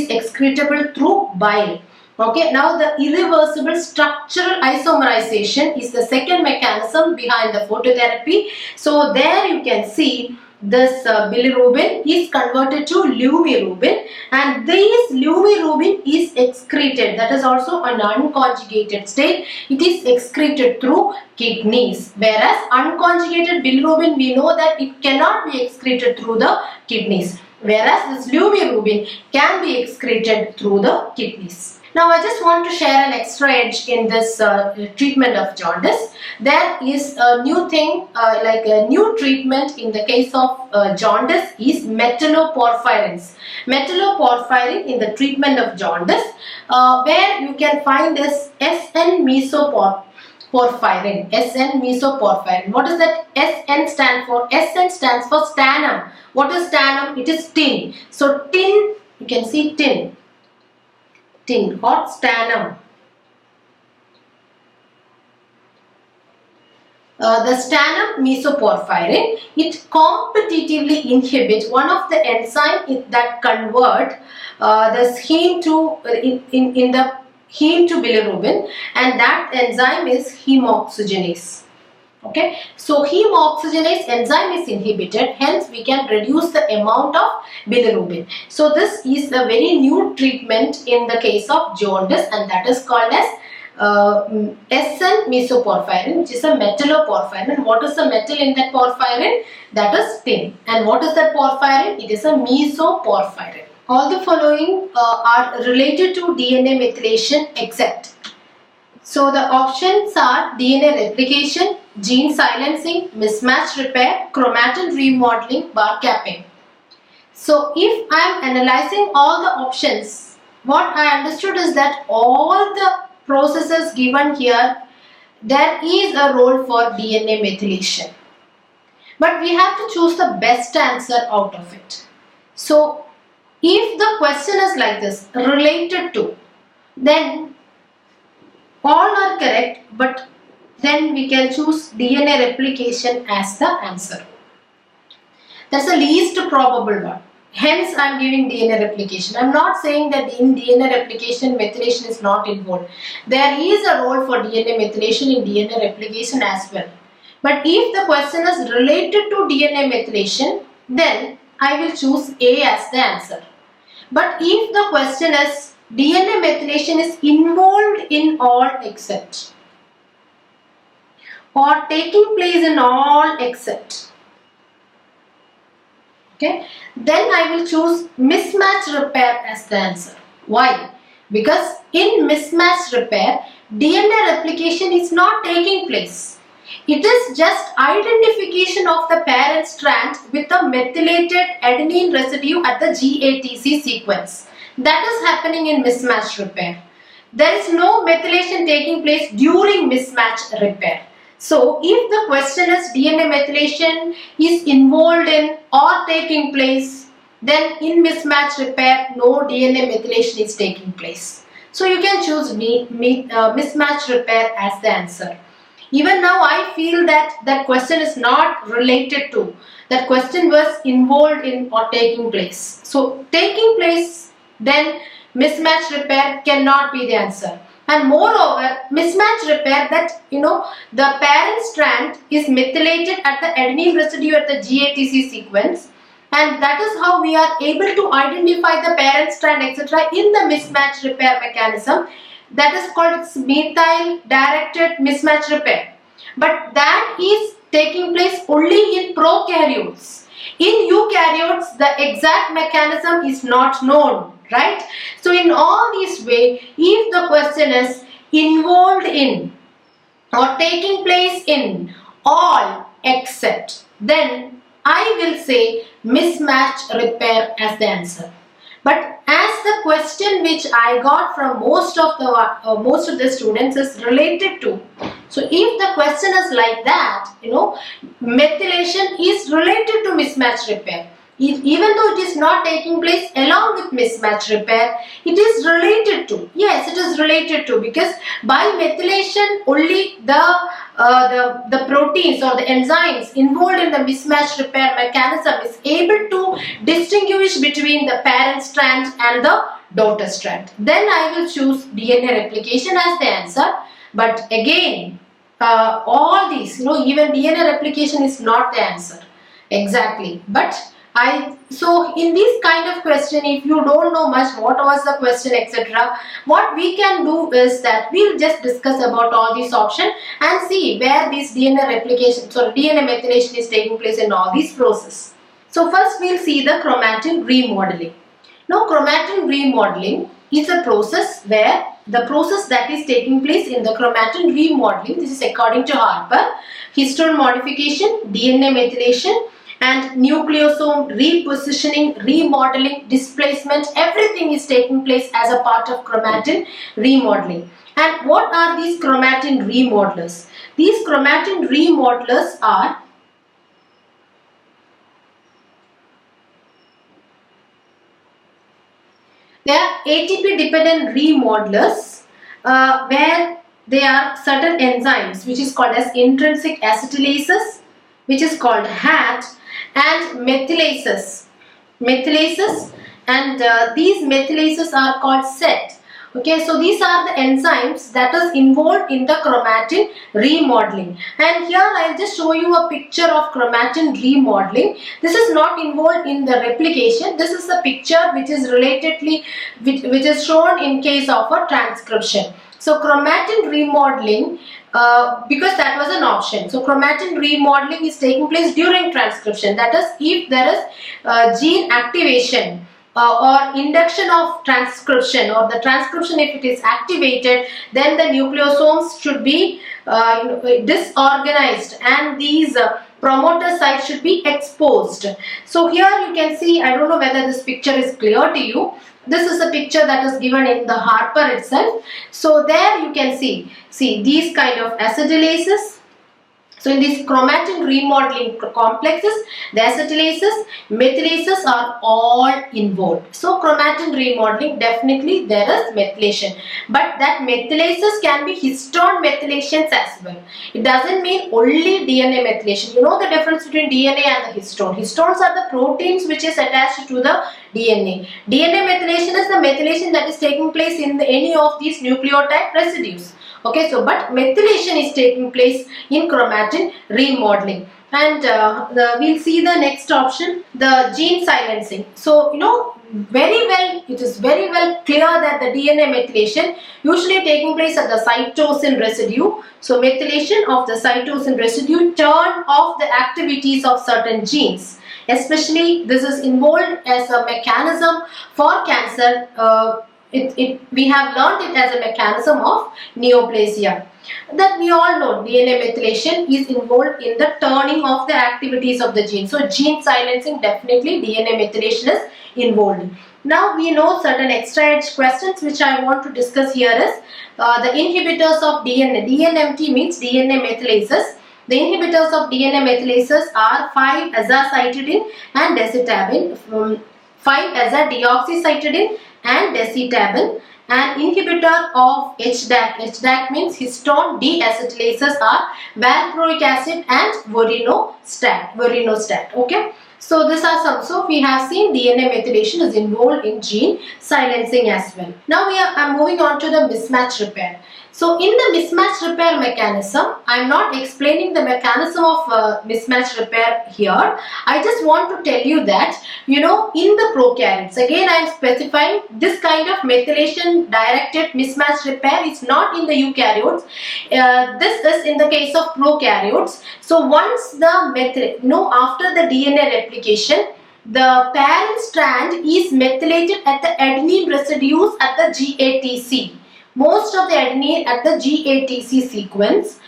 excretable through bile. Okay, now the irreversible structural isomerization is the second mechanism behind the phototherapy. So there you can see this bilirubin is converted to lumirubin, and this lumirubin is excreted. That is also an unconjugated state. It is excreted through kidneys, whereas unconjugated bilirubin, we know that it cannot be excreted through the kidneys, whereas this lumirubin can be excreted through the kidneys. Now I just want to share an extra edge in this treatment of jaundice. There is a new thing, like a new treatment in the case of jaundice is metalloporphyrins. Metalloporphyrin in the treatment of jaundice, where you can find this SN-mesoporphyrin. SN-mesoporphyrin. What does that SN stand for? SN stands for stannum. What is stannum? It is tin. So tin, you can see tin or stannum. The stannum mesoporphyrin, it competitively inhibits one of the enzymes that convert this heme to in the heme to bilirubin, and that enzyme is hemoxygenase. Okay, so hemoxygenase enzyme is inhibited, hence we can reduce the amount of bilirubin. So this is a very new treatment in the case of jaundice, and that is called as SN-mesoporphyrin, which is a metalloporphyrin. What is the metal in that porphyrin? That is tin. And what is that porphyrin? It is a mesoporphyrin. All the following are related to DNA methylation except. So the options are DNA replication, gene silencing, mismatch repair, chromatin remodeling, bar capping. So if I am analyzing all the options, what I understood is that all the processes given here, there is a role for DNA methylation. But we have to choose the best answer out of it. So if the question is like this, related to, then all are correct, but then we can choose DNA replication as the answer. That's the least probable one. Hence, I am giving DNA replication. I am not saying that in DNA replication, methylation is not involved. There is a role for DNA methylation in DNA replication as well. But if the question is related to DNA methylation, then I will choose A as the answer. But if the question is DNA methylation is involved in all except, or taking place in all except, okay, then I will choose mismatch repair as the answer. Why? Because in mismatch repair, DNA replication is not taking place. It is just identification of the parent strand with a methylated adenine residue at the GATC sequence. That is happening in mismatch repair. There is no methylation taking place during mismatch repair. So, if the question is DNA methylation is involved in or taking place, then in mismatch repair, no DNA methylation is taking place. So, you can choose mismatch repair as the answer. Even now, I feel that that question is not related to. That question was involved in or taking place. So, taking place, then mismatch repair cannot be the answer. And moreover, mismatch repair, that the parent strand is methylated at the adenine residue at the GATC sequence, and that is how we are able to identify the parent strand etc. in the mismatch repair mechanism. That is called methyl directed mismatch repair. But that is taking place only in prokaryotes. In eukaryotes, the exact mechanism is not known. Right? So in all these ways, if the question is involved in or taking place in all except, then I will say mismatch repair as the answer. But as the question which I got from most of the students is related to, so if the question is like that, methylation is related to mismatch repair. Even though it is not taking place along with mismatch repair, it is related to. Yes, it is related to, because by methylation only the proteins or the enzymes involved in the mismatch repair mechanism is able to distinguish between the parent strand and the daughter strand. Then I will choose DNA replication as the answer. But again, all these, even DNA replication is not the answer exactly. But so in this kind of question, if you don't know much what was the question etc., what we can do is that we'll just discuss about all these options and see where this DNA replication, DNA methylation is taking place in all these processes. So first we'll see the chromatin remodeling. Now chromatin remodeling, is a process where the process that is taking place in the chromatin remodeling, this is according to Harper, histone modification, DNA methylation, and nucleosome repositioning, remodeling, displacement, everything is taking place as a part of chromatin remodeling. And what are these chromatin remodelers? These chromatin remodelers are ATP dependent remodelers, where there are certain enzymes which is called as intrinsic acetylases, which is called HAT, and methylases. And these methylases are called SET. Okay, so these are the enzymes that is involved in the chromatin remodeling. And here I will just show you a picture of chromatin remodeling. This is not involved in the replication. This is a picture which is relatedly, which is shown in case of a transcription. So chromatin remodeling, because that was an option. So chromatin remodeling is taking place during transcription. That is, if there is gene activation or induction of transcription, or the transcription if it is activated, then the nucleosomes should be disorganized and these promoter sites should be exposed. So here you can see, I don't know whether this picture is clear to you. This is a picture that is given in the Harper itself. So there you can see these kind of acetylases. So in these chromatin remodeling complexes, the acetylases, methylases are all involved. So chromatin remodeling, definitely there is methylation, but that methylases can be histone methylations as well. It doesn't mean only DNA methylation. You know the difference between DNA and the histone. Histones are the proteins which is attached to the DNA. DNA methylation is the methylation that is taking place in any of these nucleotide residues. Okay, so but methylation is taking place in chromatin remodeling. And we'll see the next option, the gene silencing. So it is very well clear that the DNA methylation usually taking place at the cytosine residue. So methylation of the cytosine residue turn off the activities of certain genes. Especially this is involved as a mechanism for cancer. We have learned it as a mechanism of neoplasia. That we all know DNA methylation is involved in the turning of the activities of the gene. So gene silencing, definitely DNA methylation is involved. Now we know certain extra edge questions which I want to discuss here is the inhibitors of DNA. DNMT means DNA methylases. The inhibitors of DNA methylases are 5-azacitidine and decitabine, 5-azadeoxycytidine and decitabine. An inhibitor of HDAC. HDAC means histone deacetylases are valproic acid and vorinostat. Okay. So these are some. So we have seen DNA methylation is involved in gene silencing as well. Now I'm moving on to the mismatch repair. So in the mismatch repair mechanism, I am not explaining the mechanism of mismatch repair here. I just want to tell you that, in the prokaryotes, again I am specifying this kind of methylation directed mismatch repair is not in the eukaryotes. This is in the case of prokaryotes. So once the after the DNA replication, the parent strand is methylated at the adenine residues at the GATC. Most of the adenine at the GATC sequence,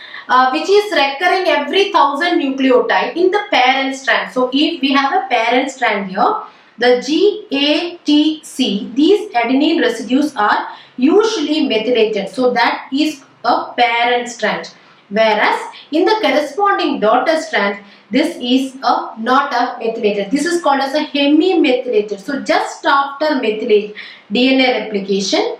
which is recurring every 1000 nucleotide in the parent strand. So if we have a parent strand here, the GATC, these adenine residues are usually methylated. So that is a parent strand. Whereas in the corresponding daughter strand, this is not a methylated. This is called as a hemi-methylated. So just after DNA replication,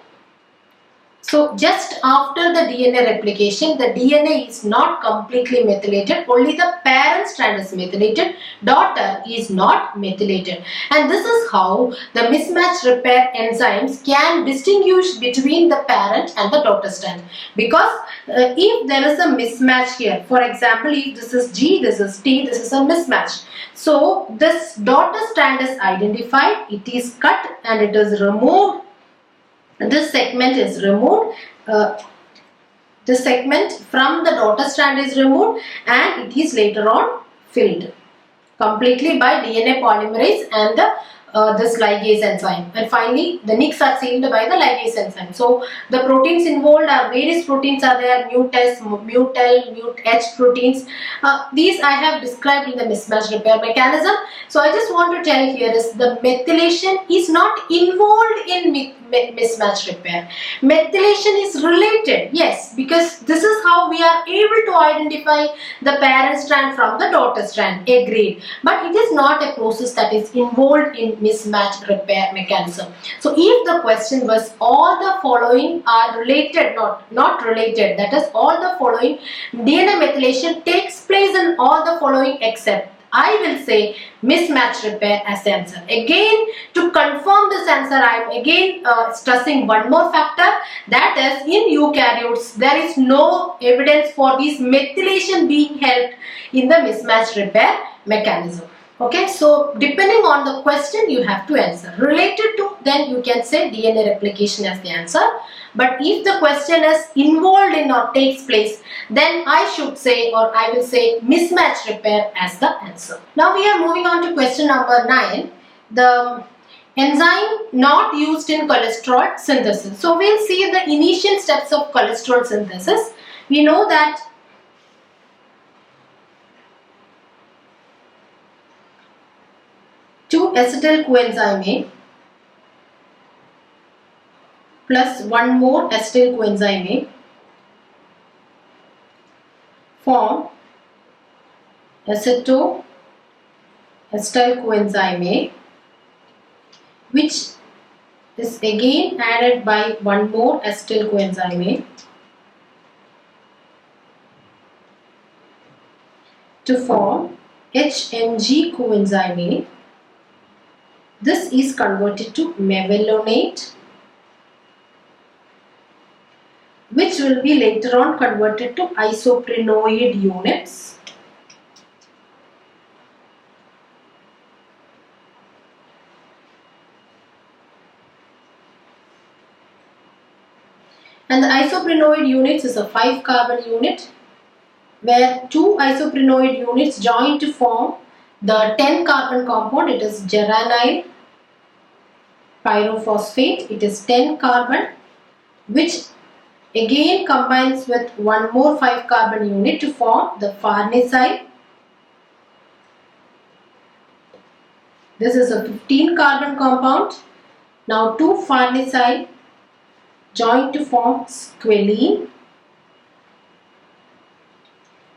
so just after the DNA replication, the DNA is not completely methylated. Only the parent strand is methylated. Daughter is not methylated. And this is how the mismatch repair enzymes can distinguish between the parent and the daughter strand. Because if there is a mismatch here, for example, if this is G, this is T, this is a mismatch. So this daughter strand is identified, it is cut and it is removed. This segment is removed, this segment from the daughter strand is removed and it is later on filled completely by DNA polymerase and the this ligase enzyme, and finally the nicks are sealed by the ligase enzyme. So the proteins involved are various proteins are there: mut-S, mut-L, mut-H proteins. These I have described in the mismatch repair mechanism. So I just want to tell here is the methylation is not involved in mismatch repair. Methylation is related, yes, because this is how we are able to identify the parent strand from the daughter strand, agreed, but it is not a process that is involved in mismatch repair mechanism. So if the question was all the following are related, not related, that is all the following DNA methylation takes place in all the following except, I will say mismatch repair as answer. Again, to confirm this answer, I am again stressing one more factor, that is in eukaryotes there is no evidence for this methylation being helped in the mismatch repair mechanism. Okay, so depending on the question you have to answer. Related to, then you can say DNA replication as the answer. But if the question is involved in or takes place, then I should say, or I will say mismatch repair as the answer. Now we are moving on to question number 9. The enzyme not used in cholesterol synthesis. So we'll see the initial steps of cholesterol synthesis. We know that 2-acetyl coenzyme A plus one more acetyl coenzyme A form acetyl coenzyme A, which is again added by one more acetyl coenzyme A to form HMG coenzyme A. This is converted to mevalonate, which will be later on converted to isoprenoid units. And the isoprenoid units is a 5-carbon unit, where 2 isoprenoid units join to form the 10-carbon compound. It is geranyl pyrophosphate. It is 10 carbon, which again combines with one more 5-carbon unit to form the farnesyl. This is a 15-carbon compound. Now 2 farnesyl join to form squalene.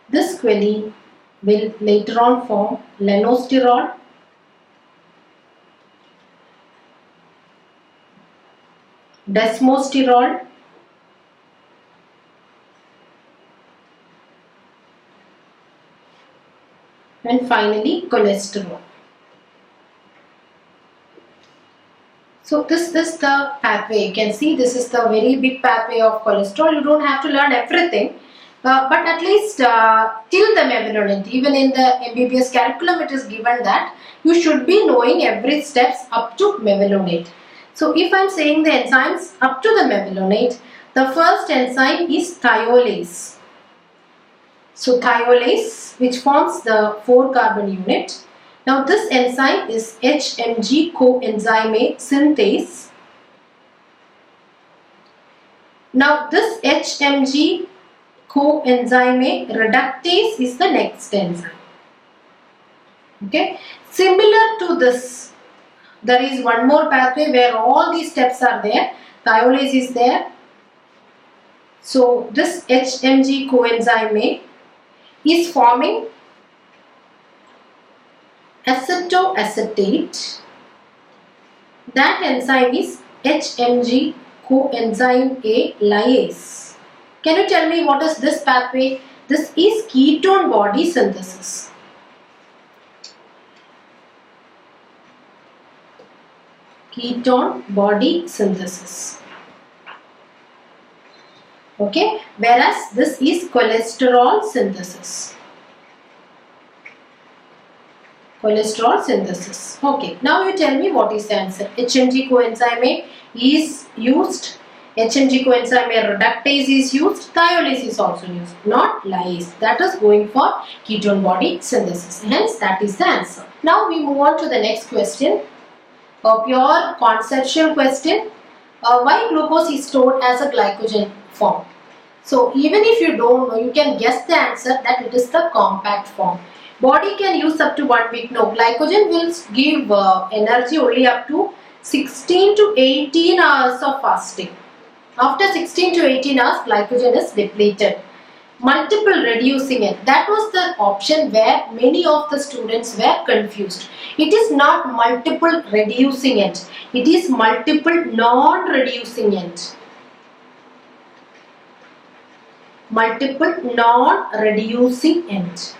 This squalene will later on form lanosterol, desmosterol, and finally cholesterol. So this is the pathway. You can see this is the very big pathway of cholesterol. You don't have to learn everything, but at least till the mevalonate. Even in the MBBS curriculum it is given that you should be knowing every steps up to mevalonate. So if I am saying the enzymes up to the mevalonate, the first enzyme is thiolase. So thiolase, which forms the 4-carbon unit. Now this enzyme is HMG coenzyme A synthase. Now this HMG coenzyme A reductase is the next enzyme. Okay, similar to this, there is one more pathway where all these steps are there. Thiolase is there. So this HMG coenzyme A is forming acetoacetate. That enzyme is HMG coenzyme A lyase. Can you tell me what is this pathway? This is ketone body synthesis. Ketone body synthesis. Okay, whereas this is cholesterol synthesis. Cholesterol synthesis. Okay, now you tell me what is the answer. HMG coenzyme A is used. HMG coenzyme A reductase is used. Thiolase is also used, not lyase. That is going for ketone body synthesis. Hence, that is the answer. Now we move on to the next question. a pure conceptual question. Why glucose is stored as a glycogen form? So even if you don't know, you can guess the answer that it is the compact form. Body can use up to 1 week. No, glycogen will give energy only up to 16 to 18 hours of fasting. After 16 to 18 hours, glycogen is depleted. Multiple reducing end. That was the option where many of the students were confused. It is not multiple reducing end. It is multiple non-reducing end. Multiple non-reducing end.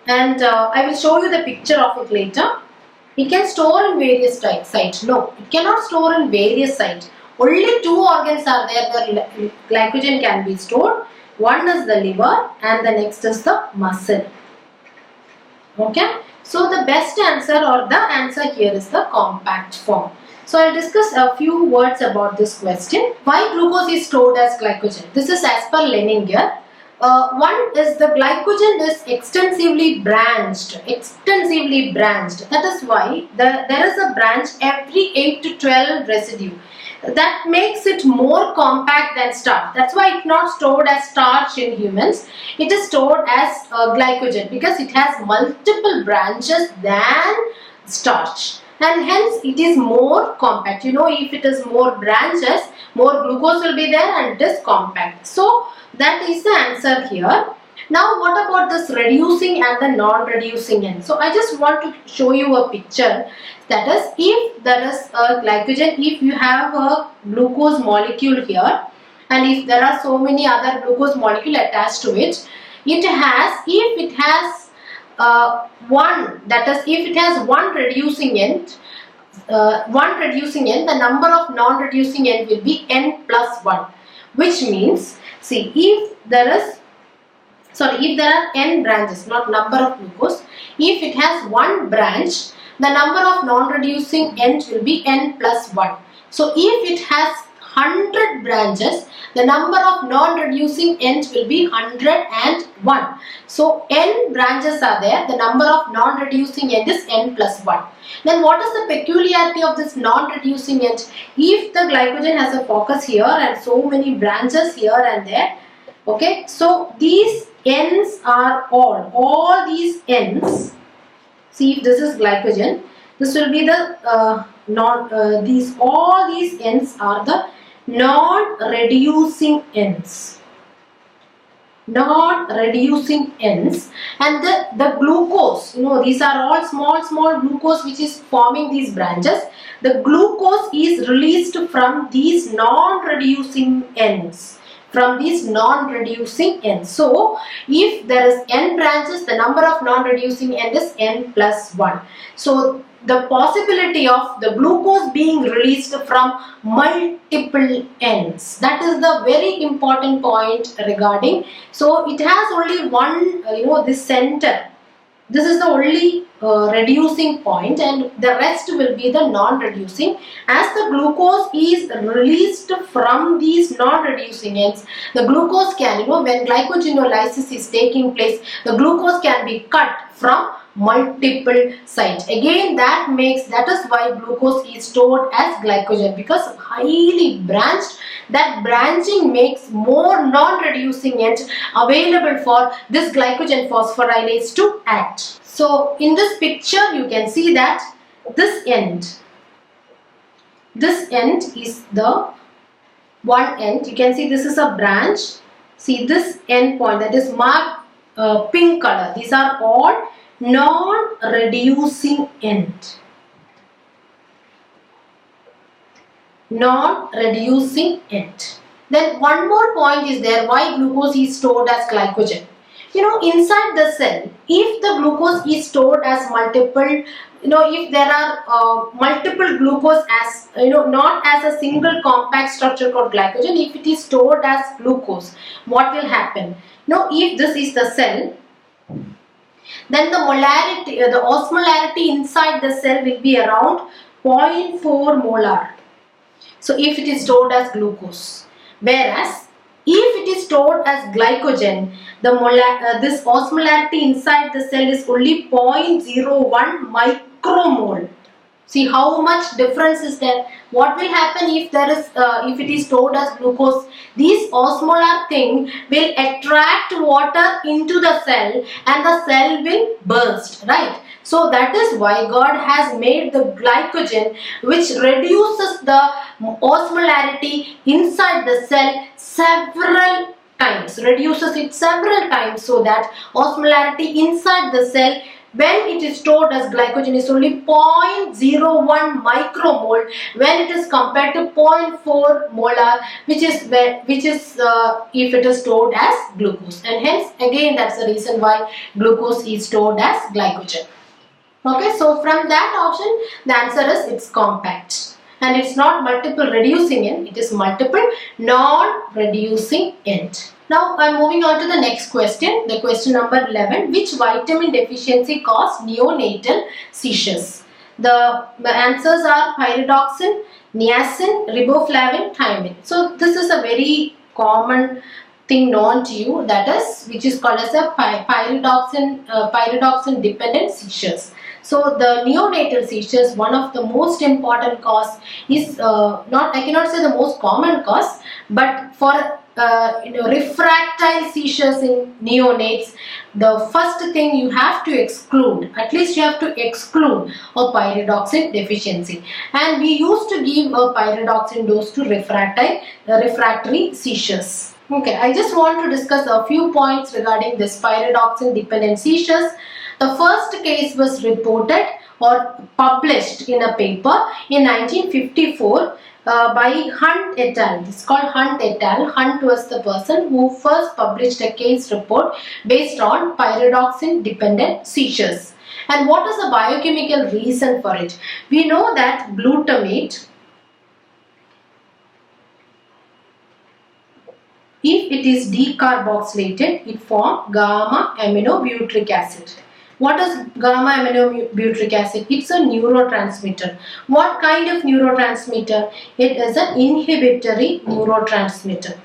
And I will show you the picture of it later. It can store in various sites. No, it cannot store in various sites. Only two organs are there where glycogen can be stored. One is the liver and the next is the muscle. Okay. So the best answer or the answer here is the compact form. So I'll discuss a few words about this question. Why glucose is stored as glycogen? This is as per Leninger. One is the glycogen is extensively branched. That is why there is a branch every 8 to 12 residue. That makes it more compact than starch. That's why it's not stored as starch in humans. It is stored as glycogen because it has multiple branches than starch. And hence it is more compact. You know, if it is more branches, more glucose will be there and it is compact. So that is the answer here. Now what about this reducing and the non-reducing end? So I just want to show you a picture. That is, if there is a glycogen, if you have a glucose molecule here and if there are so many other glucose molecule attached to it, it has, if it has one, that is if it has one reducing end, the number of non-reducing end will be n plus 1, which means, see, if there are n branches, not number of glucose, if it has one branch, the number of non-reducing end will be n plus 1. So if it has 100 branches, the number of non-reducing ends will be 101. So n branches are there, the number of non-reducing end is n plus 1. Then what is the peculiarity of this non-reducing end? If the glycogen has a focus here and so many branches here and there, okay, so these ends are all these ends. See, if this is glycogen, this will be the all these ends are the non-reducing ends. Non-reducing ends, and the glucose, you know, these are all small glucose which is forming these branches. The glucose is released from these non-reducing ends. So if there is n branches, the number of non-reducing end is n plus 1. So the possibility of the glucose being released from multiple ends, that is the very important point regarding. So it has only one, this center. This is the only reducing point and the rest will be the non-reducing. As the glucose is released from these non-reducing ends, the glucose can, when glycogenolysis is taking place, the glucose can be cut from multiple sites. Again, that is why glucose is stored as glycogen, because highly branched. That branching makes more non-reducing ends available for this glycogen phosphorylase to act. So in this picture you can see that this end is the one end. You can see this is a branch. See this end point that is marked pink color. These are all non-reducing end. Non-reducing end. Then one more point is there, why glucose is stored as glycogen. Inside the cell, if the glucose is stored as multiple, if there are multiple glucose as, not as a single compact structure called glycogen, if it is stored as glucose, what will happen? If this is the cell, then the molarity, the osmolarity inside the cell will be around 0.4 molar. So if it is stored as glucose, whereas if it is stored as glycogen, the this osmolarity inside the cell is only 0.01 micromole. See how much difference is there. What will happen if there is if it is stored as glucose? These osmolar thing will attract water into the cell and the cell will burst, right? So that is why God has made the glycogen, which reduces the osmolarity inside the cell several times, reduces it several times, so that osmolarity inside the cell when it is stored as glycogen is only 0.01 micromole when it is compared to 0.4 molar, which is if it is stored as glucose, and hence again that's the reason why glucose is stored as glycogen. Okay, so from that option the answer is it's compact, and it's not multiple reducing end, it is multiple non-reducing end. Now I'm moving on to the next question, the question number 11. Which vitamin deficiency causes neonatal seizures? The answers are pyridoxine, niacin, riboflavin, thiamine. So this is a very common thing known to you, that is which is called as a pyridoxine dependent seizures. So the neonatal seizures, one of the most important cause is not, I cannot say the most common cause, but for refractile seizures in neonates, the first thing you have to exclude, at least you have to exclude a pyridoxine deficiency, and we used to give a pyridoxine dose to refractory seizures. Okay, I just want to discuss a few points regarding this pyridoxine dependent seizures. The first case was reported or published in a paper in 1954 by Hunt et al. It's called Hunt et al. Hunt was the person who first published a case report based on pyridoxine dependent seizures. And what is the biochemical reason for it? We know that glutamate, if it is decarboxylated, it forms gamma aminobutyric acid. What is gamma aminobutyric acid? It's a neurotransmitter. What kind of neurotransmitter? It is an inhibitory neurotransmitter.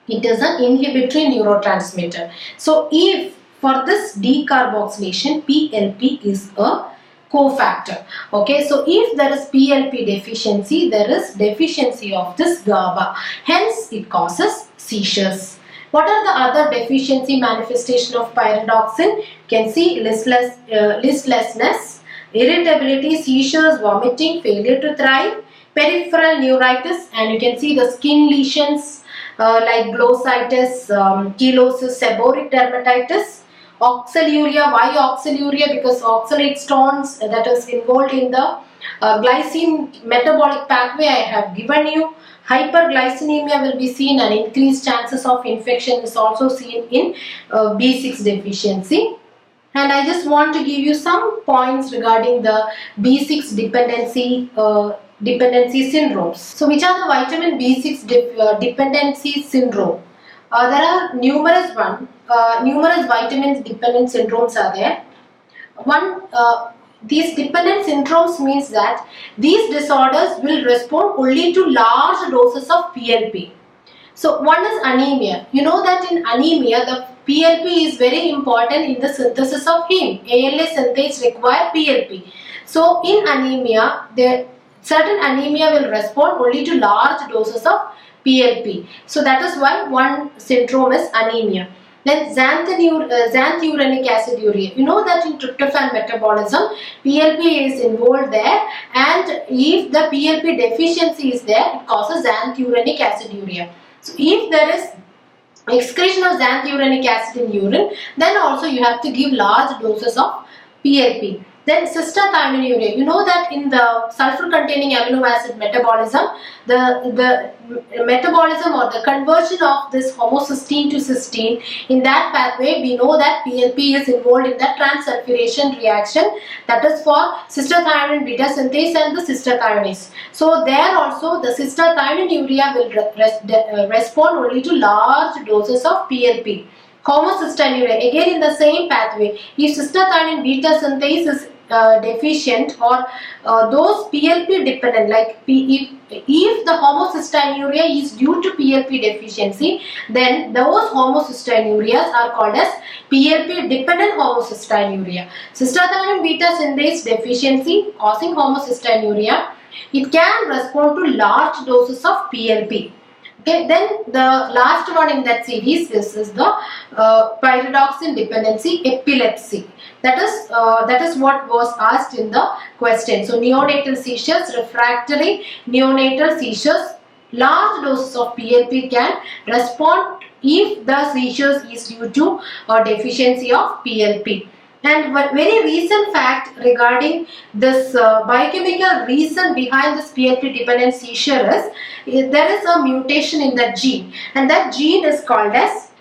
It is an inhibitory neurotransmitter. So if for this decarboxylation, PLP is a cofactor. Okay, so if there is PLP deficiency, there is deficiency of this GABA. Hence, it causes seizures. What are the other deficiency manifestation of pyridoxine? You can see listlessness, irritability, seizures, vomiting, failure to thrive, peripheral neuritis, and you can see the skin lesions like glossitis, chelosis, seborrheic dermatitis, oxaluria. Why oxaluria? Because oxalate stones that is involved in the glycine metabolic pathway I have given you. Hyperglycemia will be seen, and increased chances of infection is also seen in B6 deficiency. And I just want to give you some points regarding the B6 dependency syndromes. So which are the vitamin B6 dependency syndrome? There are numerous vitamin dependent syndromes are there. These dependent syndromes means that these disorders will respond only to large doses of PLP. So one is anemia. You know that in anemia the PLP is very important in the synthesis of heme. ALA synthase require PLP. So in anemia, certain anemia will respond only to large doses of PLP. So that is why one syndrome is anemia. Then xanthurenic aciduria. You know that in tryptophan metabolism, PLP is involved there, and if the PLP deficiency is there, it causes xanthurenic aciduria. So if there is excretion of xanthurenic acid in urine, then also you have to give large doses of PLP. Then cystathioninuria. You know that in the sulfur containing amino acid metabolism, the metabolism or the conversion of this homocysteine to cysteine, in that pathway we know that PLP is involved in the transsulfuration reaction, that is for cystathionine beta synthase and the cystathionase. So there also the cystathionuria will respond only to large doses of PLP. Homocystinuria, again in the same pathway, if cystathionine beta synthase is deficient, or those PLP dependent, like if the homocystinuria is due to PLP deficiency, then those homocystinuria are called as PLP dependent homocystinuria. Cystathionine beta synthase deficiency causing homocystinuria, it can respond to large doses of PLP. Okay, then the last one in that series is the pyridoxine dependency epilepsy. That is what was asked in the question. So neonatal seizures, refractory neonatal seizures, large doses of PLP can respond if the seizures is due to a deficiency of PLP. And one very recent fact regarding this biochemical reason behind this PLP dependent seizure is there is a mutation in that gene, and that gene is called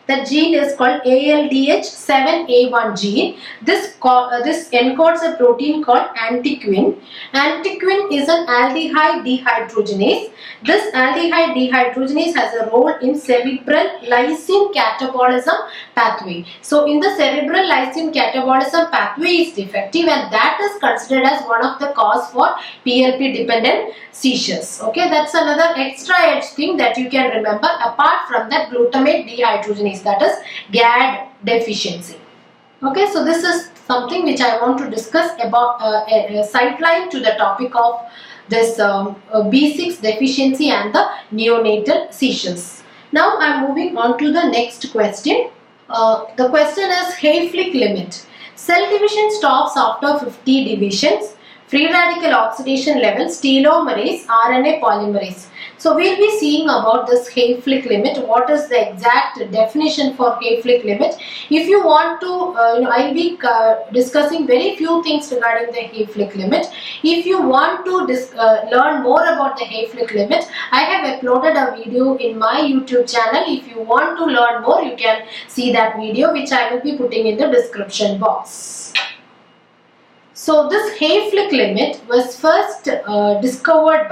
ALDH7A1 gene. This encodes a protein called antiquin. Antiquin is an aldehyde dehydrogenase. This aldehyde dehydrogenase has a role in cerebral lysine catabolism pathway. So in the cerebral lysine catabolism pathway is defective, and that is considered as one of the cause for PLP dependent seizures. Okay, that's another extra edge thing that you can remember apart from that glutamate dehydrogenase, that is GAD deficiency. Okay, so this is something which I want to discuss about a sideline to the topic of this B6 deficiency and the neonatal seizures. Now I am moving on to the next question. The question is Hayflick limit. Cell division stops after 50 divisions. Free radical oxidation levels, telomerase, RNA polymerase. So we will be seeing about this Hayflick limit. What is the exact definition for Hayflick limit? If you want to, I will be discussing very few things regarding the Hayflick limit. If you want to learn more about the Hayflick limit, I have uploaded a video in my YouTube channel. If you want to learn more, you can see that video, which I will be putting in the description box. So this Hayflick limit was first discovered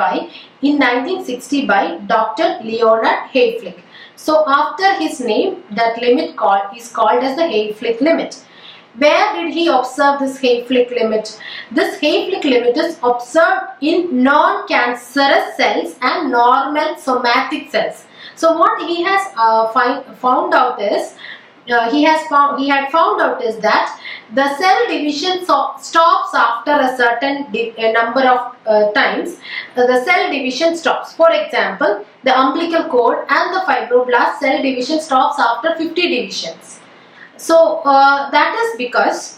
in 1960 by Dr. Leonard Hayflick. So after his name, that limit is called as the Hayflick limit. Where did he observe this Hayflick limit? This Hayflick limit is observed in non-cancerous cells and normal somatic cells. So what he has found out is he had found out is that the cell division stops after a certain number of times. The cell division stops. For example, the umbilical cord and the fibroblast cell division stops after 50 divisions. So that is because,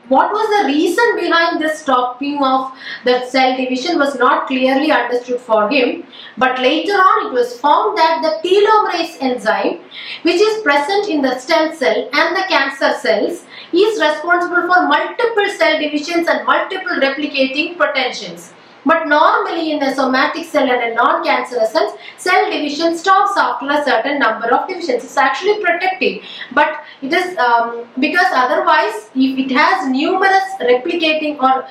what was the reason behind this stopping of the cell division was not clearly understood for him, but later on it was found that the telomerase enzyme, which is present in the stem cell and the cancer cells, is responsible for multiple cell divisions and multiple replicating potentials. But normally in a somatic cell and a non-cancerous cells, cell division stops after a certain number of divisions. It's actually protective, but it is because otherwise, if it has numerous replicating or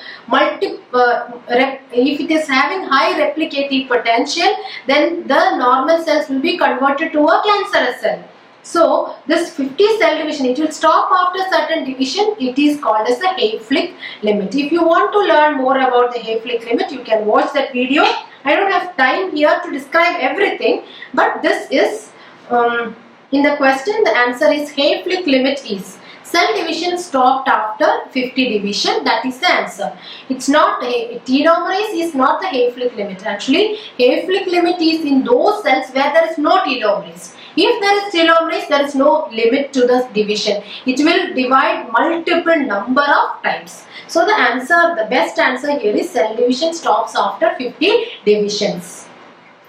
if it is having high replicating potential, then the normal cells will be converted to a cancerous cell. So this 50 cell division, it will stop after certain division. It is called as the Hayflick limit. If you want to learn more about the Hayflick limit, you can watch that video. I don't have time here to describe everything, but this is in the question. The answer is Hayflick limit is cell division stopped after 50 division. That is the answer. It's not telomerase is not the Hayflick limit. Actually, Hayflick limit is in those cells where there is no telomerase. If there is telomerase, there is no limit to the division. It will divide multiple number of times. So the answer, the best answer here is cell division stops after 50 divisions.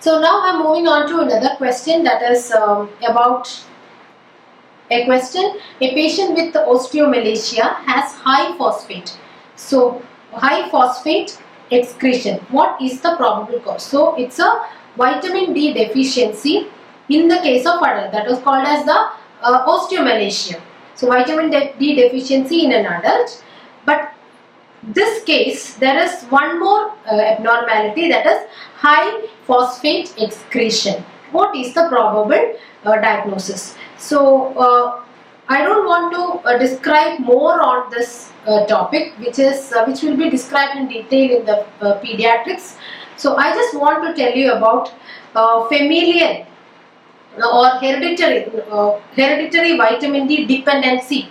So now I am moving on to another question, that is about a question. A patient with osteomalacia has high phosphate. So high phosphate excretion. What is the probable cause? So it's a vitamin D deficiency. In the case of adult, that was called as the osteomalacia. So vitamin D deficiency in an adult. But this case, there is one more abnormality, that is high phosphate excretion. What is the probable diagnosis? So I don't want to describe more on this topic, which will be described in detail in the pediatrics. So I just want to tell you about familial or hereditary vitamin D dependency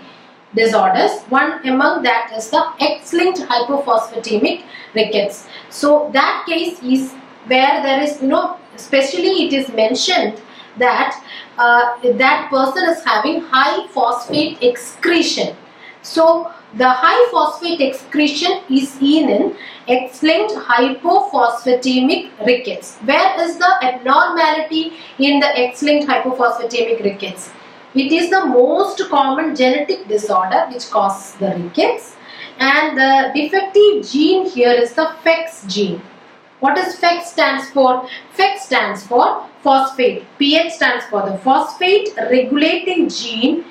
disorders. One among that is the X-linked hypophosphatemic rickets. So that case is where there is, especially it is mentioned that that person is having high phosphate excretion. So the high phosphate excretion is seen in X-linked hypophosphatemic rickets. Where is the abnormality in the X-linked hypophosphatemic rickets? It is the most common genetic disorder which causes the rickets, and the defective gene here is the FEX gene. What does FEX stands for? FEX stands for phosphate. PH stands for the phosphate regulating gene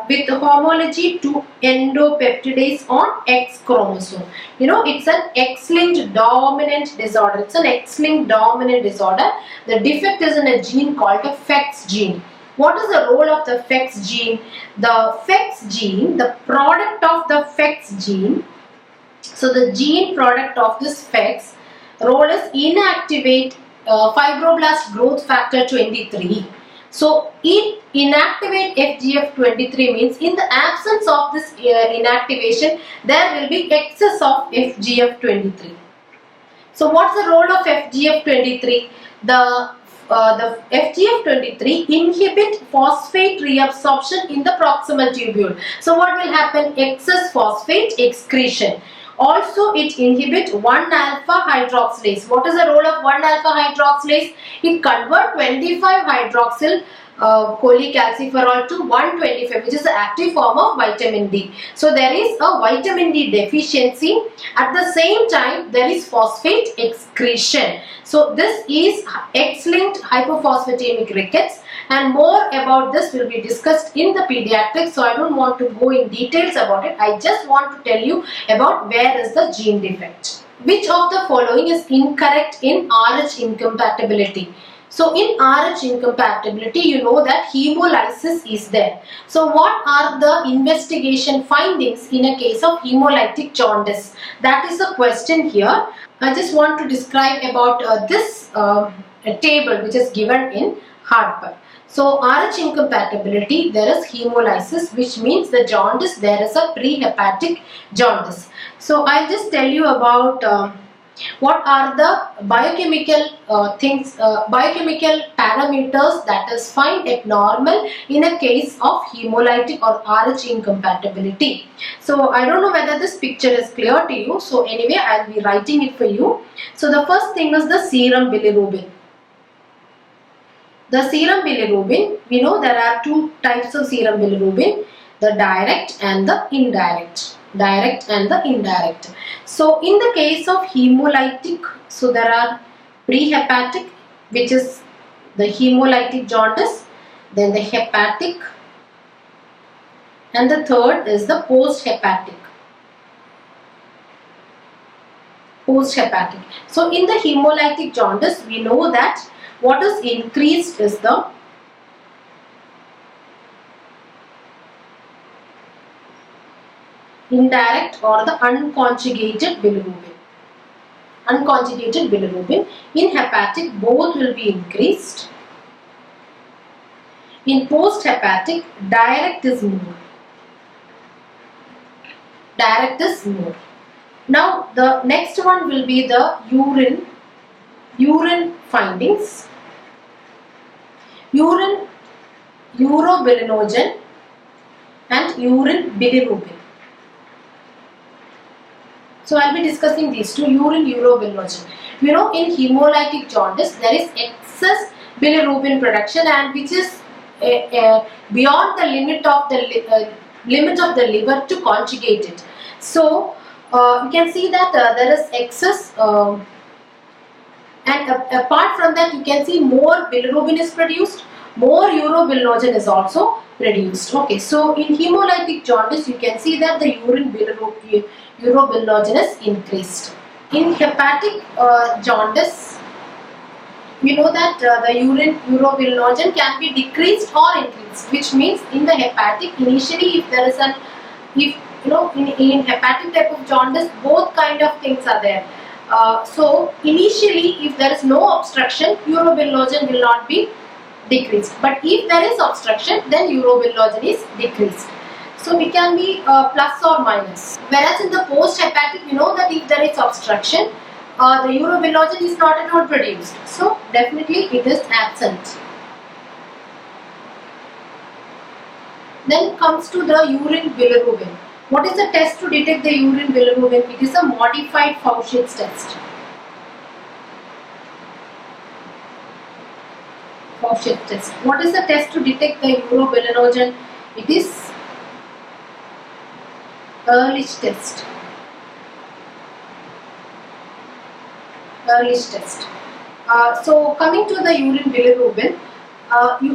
with homology to endopeptidase on X chromosome. It's an X-linked dominant disorder. It's an X-linked dominant disorder. The defect is in a gene called a FEX gene. What is the role of the FEX gene? The FEX gene, the product of the FEX gene, so the gene product of this FEX role is inactivate fibroblast growth factor 23. So it inactivate FGF23 means in the absence of this inactivation, there will be excess of FGF23. So what's the role of FGF23? The FGF23 inhibit phosphate reabsorption in the proximal tubule. So what will happen? Excess phosphate excretion. Also, it inhibits 1-alpha hydroxylase. What is the role of 1-alpha hydroxylase? It converts 25 hydroxyl cholecalciferol to 125, which is the active form of vitamin D. So there is a vitamin D deficiency. At the same time, there is phosphate excretion. So this is X-linked hypophosphatemic rickets, and more about this will be discussed in the pediatrics. So I don't want to go in details about it. I just want to tell you about where is the gene defect. Which of the following is incorrect in RH incompatibility? So in RH incompatibility, you know that hemolysis is there. So what are the investigation findings in a case of hemolytic jaundice? That is the question here. I just want to describe about this table which is given in Harper. So RH incompatibility, there is hemolysis, which means the jaundice, there is a prehepatic jaundice. So I'll just tell you about what are the biochemical biochemical parameters that is find abnormal in a case of hemolytic or RH incompatibility. So I don't know whether this picture is clear to you. So anyway, I'll be writing it for you. So the first thing is the serum bilirubin. The serum bilirubin, we know there are two types of serum bilirubin, the direct and the indirect. Direct and the indirect. So in the case of hemolytic, so there are prehepatic, which is the hemolytic jaundice, then the hepatic, and the third is the post-hepatic. Post-hepatic. So in the hemolytic jaundice, we know that what is increased is the indirect or the unconjugated bilirubin. Unconjugated bilirubin. In hepatic, both will be increased. In post-hepatic, direct is more. Direct is more. Now, the next one will be the urine findings. Urine urobilinogen and urine bilirubin. So I'll be discussing these two, urine urobilinogen. You know, in hemolytic jaundice there is excess bilirubin production, and which is beyond the limit of the liver to conjugate it. So you can see that there is excess, and apart from that, you can see more bilirubin is produced, more urobilinogen is also produced. Okay, so in hemolytic jaundice, you can see that the urine urobilinogen is increased. In hepatic jaundice, we know that the urine urobilinogen can be decreased or increased, which means in the hepatic, initially if there is an, if in hepatic type of jaundice, both kind of things are there. So initially if there is no obstruction, urobilinogen will not be decreased, but if there is obstruction, then urobilinogen is decreased. So we can be plus or minus. Whereas in the post hepatic, we know that if there is obstruction, the urobilinogen is not at all produced. So definitely it is absent. Then comes to the urine bilirubin. What is the test to detect the urine bilirubin? It is a modified Faucher's test. Faucher's test. What is the test to detect the urobilinogen? It is Ehrlich test. Ehrlich test. So coming to the urine bilirubin,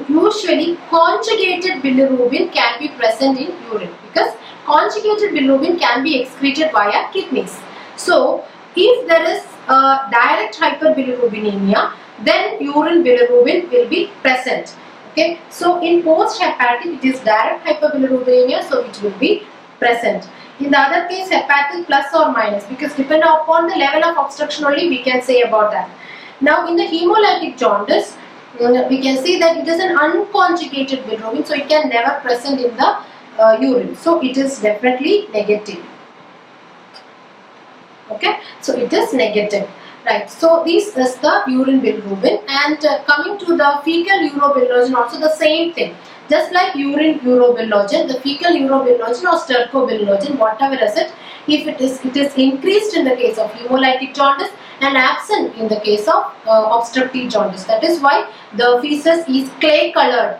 usually conjugated bilirubin can be present in urine, because conjugated bilirubin can be excreted via kidneys. So if there is direct hyperbilirubinemia, then urine bilirubin will be present. Okay, so in post hepatic it is direct hyperbilirubinemia, so it will be present. In the other case, hepatic plus or minus, because depending upon the level of obstruction only we can say about that. Now in the hemolytic jaundice, we can see that it is an unconjugated bilirubin, so it can never present in the urine. So it is definitely negative. Okay, so it is negative. Right, so this is the urine bilirubin, and coming to the fecal urobilinogen, also the same thing. Just like urine urobilinogen, the fecal urobilinogen or stercobilinogen, whatever is it, if it is increased in the case of hemolytic jaundice and absent in the case of obstructive jaundice. That is why the feces is clay colored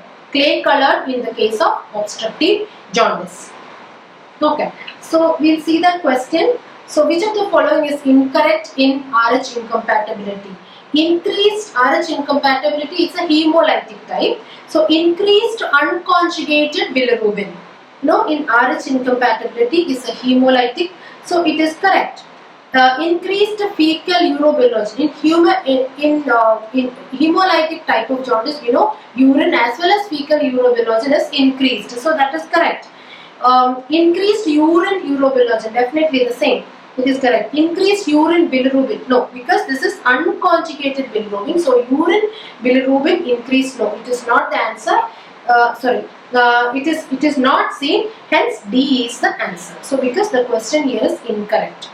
in the case of obstructive jaundice. Okay, so we'll see that question. So which of the following is incorrect in RH incompatibility? Increased RH incompatibility is a hemolytic type. So increased unconjugated bilirubin, in RH incompatibility is a hemolytic. So it is correct. Increased fecal urobilinogen in hemolytic type of jaundice, urine as well as fecal urobilinogen is increased. So that is correct. Increased urine urobilinogen, definitely the same. It is correct. Increased urine bilirubin, no, because this is unconjugated bilirubin. So urine bilirubin increased, no, it is not the answer. It is not seen. Hence D is the answer. So because the question here is incorrect.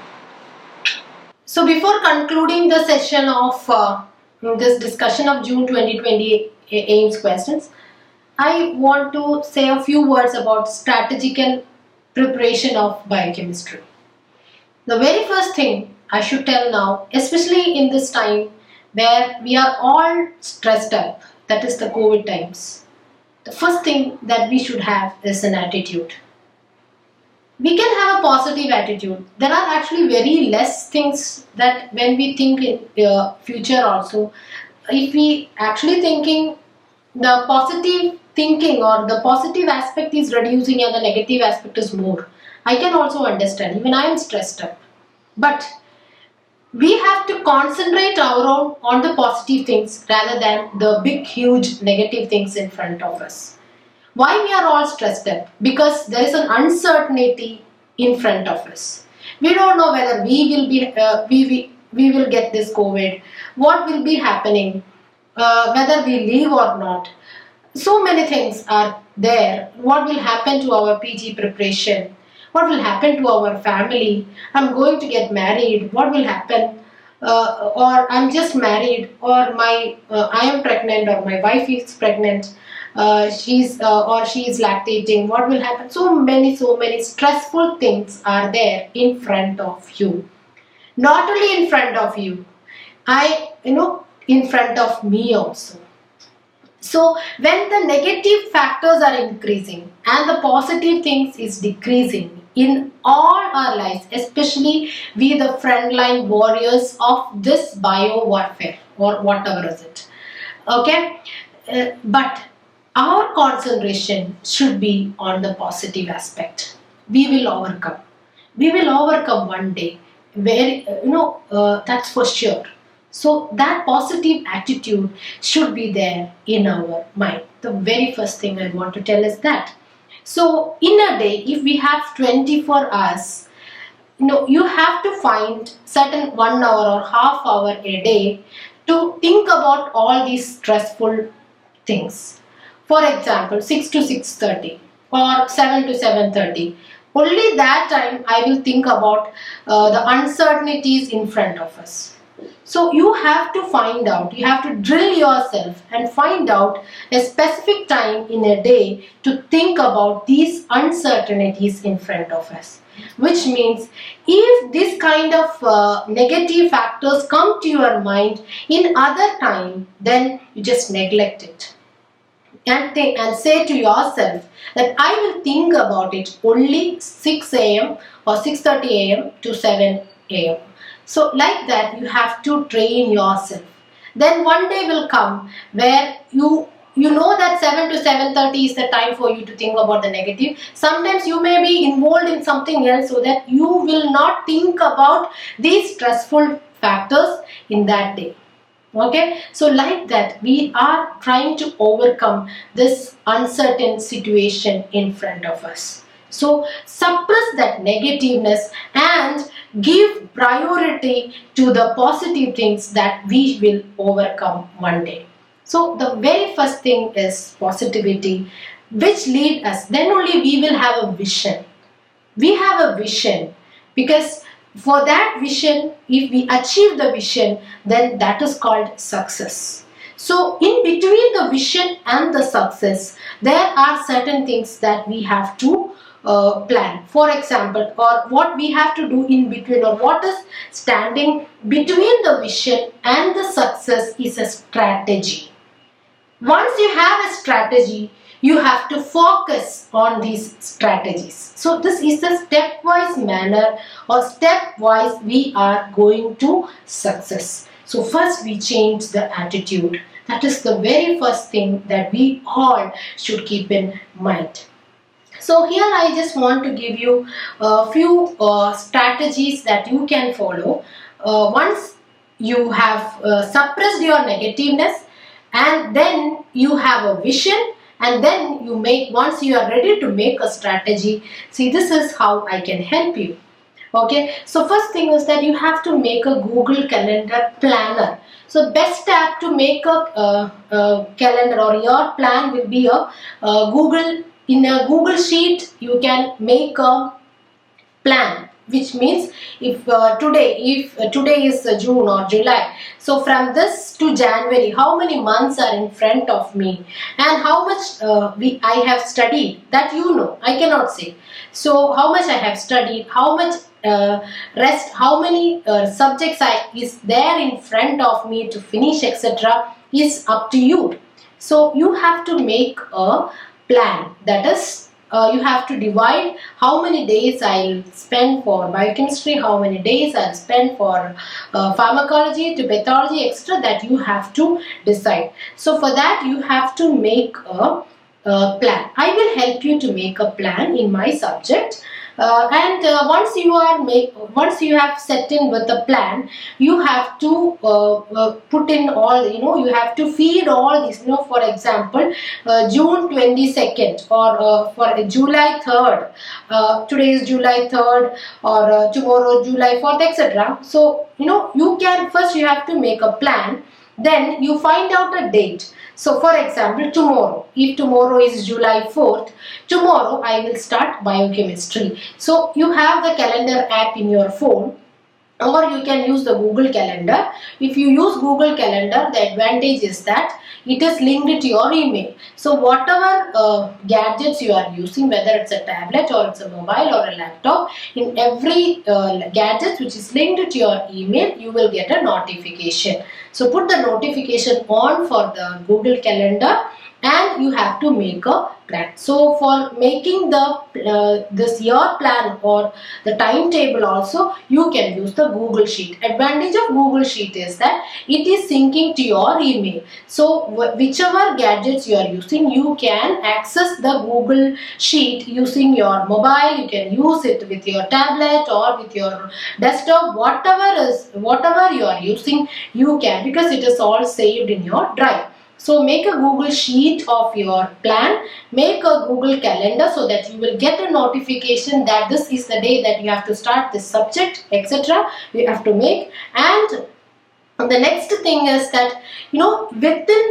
So before concluding the session of this discussion of June 2020 AIIMS questions, I want to say a few words about strategical preparation of biochemistry. The very first thing I should tell now, especially in this time where we are all stressed up, that is the COVID times, the first thing that we should have is an attitude. We can have a positive attitude. There are actually very less things that when we think in future also, if we actually thinking the positive thinking or the positive aspect is reducing and the negative aspect is more, I can also understand. Even I am stressed up. But we have to concentrate our own on the positive things rather than the big, huge negative things in front of us. Why we are all stressed up? Because there is an uncertainty in front of us. We don't know whether we will get this COVID, what will be happening, whether we leave or not. So many things are there. What will happen to our PG preparation? What will happen to our family? I'm going to get married. What will happen? Or I'm just married, or I am pregnant, or my wife is pregnant. She is lactating. What will happen? So many stressful things are there in front of you. Not only in front of you, in front of me also. So when the negative factors are increasing and the positive things is decreasing in all our lives, especially we the frontline warriors of this bio warfare or whatever is it. Okay, but our concentration should be on the positive aspect. We will overcome. We will overcome one day. Where that's for sure. So that positive attitude should be there in our mind. The very first thing I want to tell is that. So in a day, if we have 24 hours, you have to find certain 1 hour or half hour a day to think about all these stressful things. For example, 6 to 6:30 or 7 to 7:30. Only that time I will think about the uncertainties in front of us. So you have to find out, you have to drill yourself and find out a specific time in a day to think about these uncertainties in front of us. Which means if this kind of negative factors come to your mind in other time, then you just neglect it. And say to yourself that I will think about it only 6 a.m. or 6:30 a.m. to 7 a.m. So like that you have to train yourself. Then one day will come where you know that 7 to 7:30 is the time for you to think about the negative. Sometimes you may be involved in something else so that you will not think about these stressful factors in that day. Okay, so like that we are trying to overcome this uncertain situation in front of us. So suppress that negativeness and give priority to the positive things that we will overcome one day. So the very first thing is positivity, which lead us, then only we will have a vision. We have a vision because for that vision, if we achieve the vision, then that is called success. So in between the vision and the success, there are certain things that we have to plan. For example, or what we have to do in between, or what is standing between the vision and the success is a strategy. Once you have a strategy, you have to focus on these strategies. So this is a stepwise manner, or stepwise we are going to success. So first we change the attitude. That is the very first thing that we all should keep in mind. So here I just want to give you a few strategies that you can follow. Once you have suppressed your negativeness, and then you have a vision, and then you make, once you are ready to make a strategy, see, this is how I can help you. Okay, so first thing is that you have to make a Google Calendar planner. So best app to make a calendar or your plan will be a Google. In a Google sheet you can make a plan, which means if today is June or July, so from this to January, how many months are in front of me, and how much I have studied, that I cannot say. So how much I have studied, how much rest, how many subjects is there in front of me to finish, etc., is up to you. So you have to make a plan, that is you have to divide how many days I'll spend for biochemistry, how many days I'll spend for pharmacology to pathology, etc., that you have to decide. So for that you have to make a plan. I will help you to make a plan in my subject. Once you have set in with the plan, you have to put in all, you have to feed all these, for example, June 22nd or for July 3rd, today is July 3rd, or tomorrow July 4th, etc. So you can, first you have to make a plan, then you find out a date. So for example, tomorrow, if tomorrow is July 4th, tomorrow I will start biochemistry. So you have the calendar app in your phone, or you can use the Google Calendar. If you use Google Calendar, the advantage is that it is linked to your email. So whatever gadgets you are using, whether it's a tablet or it's a mobile or a laptop, in every gadget which is linked to your email, you will get a notification. So put the notification on for the Google Calendar, and you have to make a plan. So for making the this year plan or the timetable also, you can use the Google Sheet. Advantage of Google Sheet is that it is syncing to your email. So whichever gadgets you are using, you can access the Google Sheet using your mobile. You can use it with your tablet or with your desktop, whatever you are using, you can, because it is all saved in your drive. So make a Google Sheet of your plan, make a Google Calendar so that you will get a notification that this is the day that you have to start this subject, etc. You have to make. And the next thing is that, within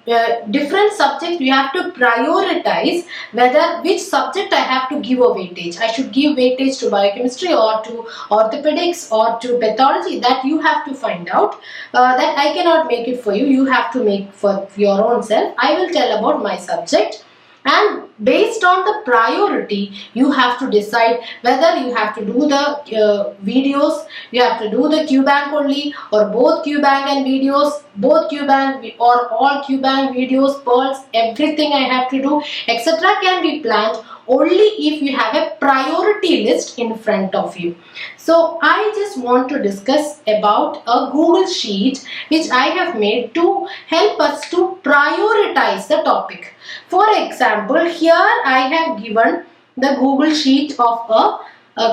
the different subjects, we have to prioritize whether which subject I have to give a weightage. I should give weightage to biochemistry or to orthopedics or to pathology. That you have to find out. That I cannot make it for you. You have to make for your own self. I will tell about my subject. And based on the priority, you have to decide whether you have to do the videos, you have to do the QBank only, or both QBank and videos, both QBank or all QBank videos, pearls, everything I have to do, etc. can be planned only if you have a priority list in front of you. So I just want to discuss about a Google Sheet which I have made to help us to prioritize the topic. For example, here I have given the Google Sheet of a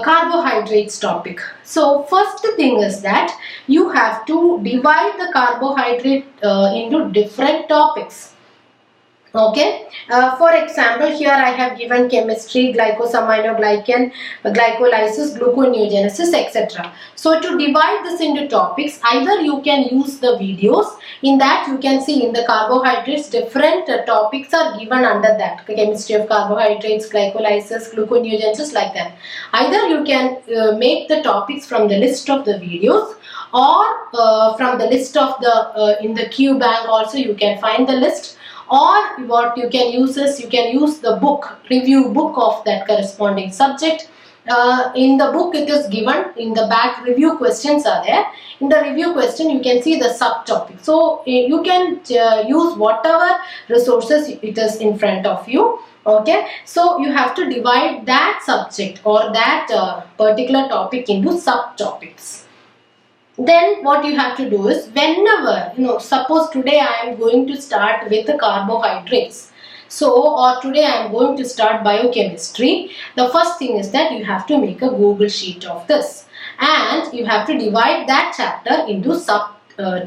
carbohydrates topic. So first thing is that you have to divide the carbohydrate into different topics. Okay, for example, here I have given chemistry, glycosaminoglycan, glycolysis, gluconeogenesis, etc. So to divide this into topics, either you can use the videos. In that you can see in the carbohydrates different topics are given under that, chemistry of carbohydrates, glycolysis, gluconeogenesis, like that. Either you can make the topics from the list of the videos, or from the list of the in the QBank also you can find the list. Or what you can use is, you can use the book, review book of that corresponding subject. In the book it is given, in the back review questions are there. In the review question you can see the subtopic. So you can use whatever resources it is in front of you. Okay, so you have to divide that subject or that particular topic into subtopics. Then what you have to do is, whenever, suppose today I am going to start with the carbohydrates. So, or today I am going to start biochemistry. The first thing is that you have to make a Google Sheet of this. And you have to divide that chapter into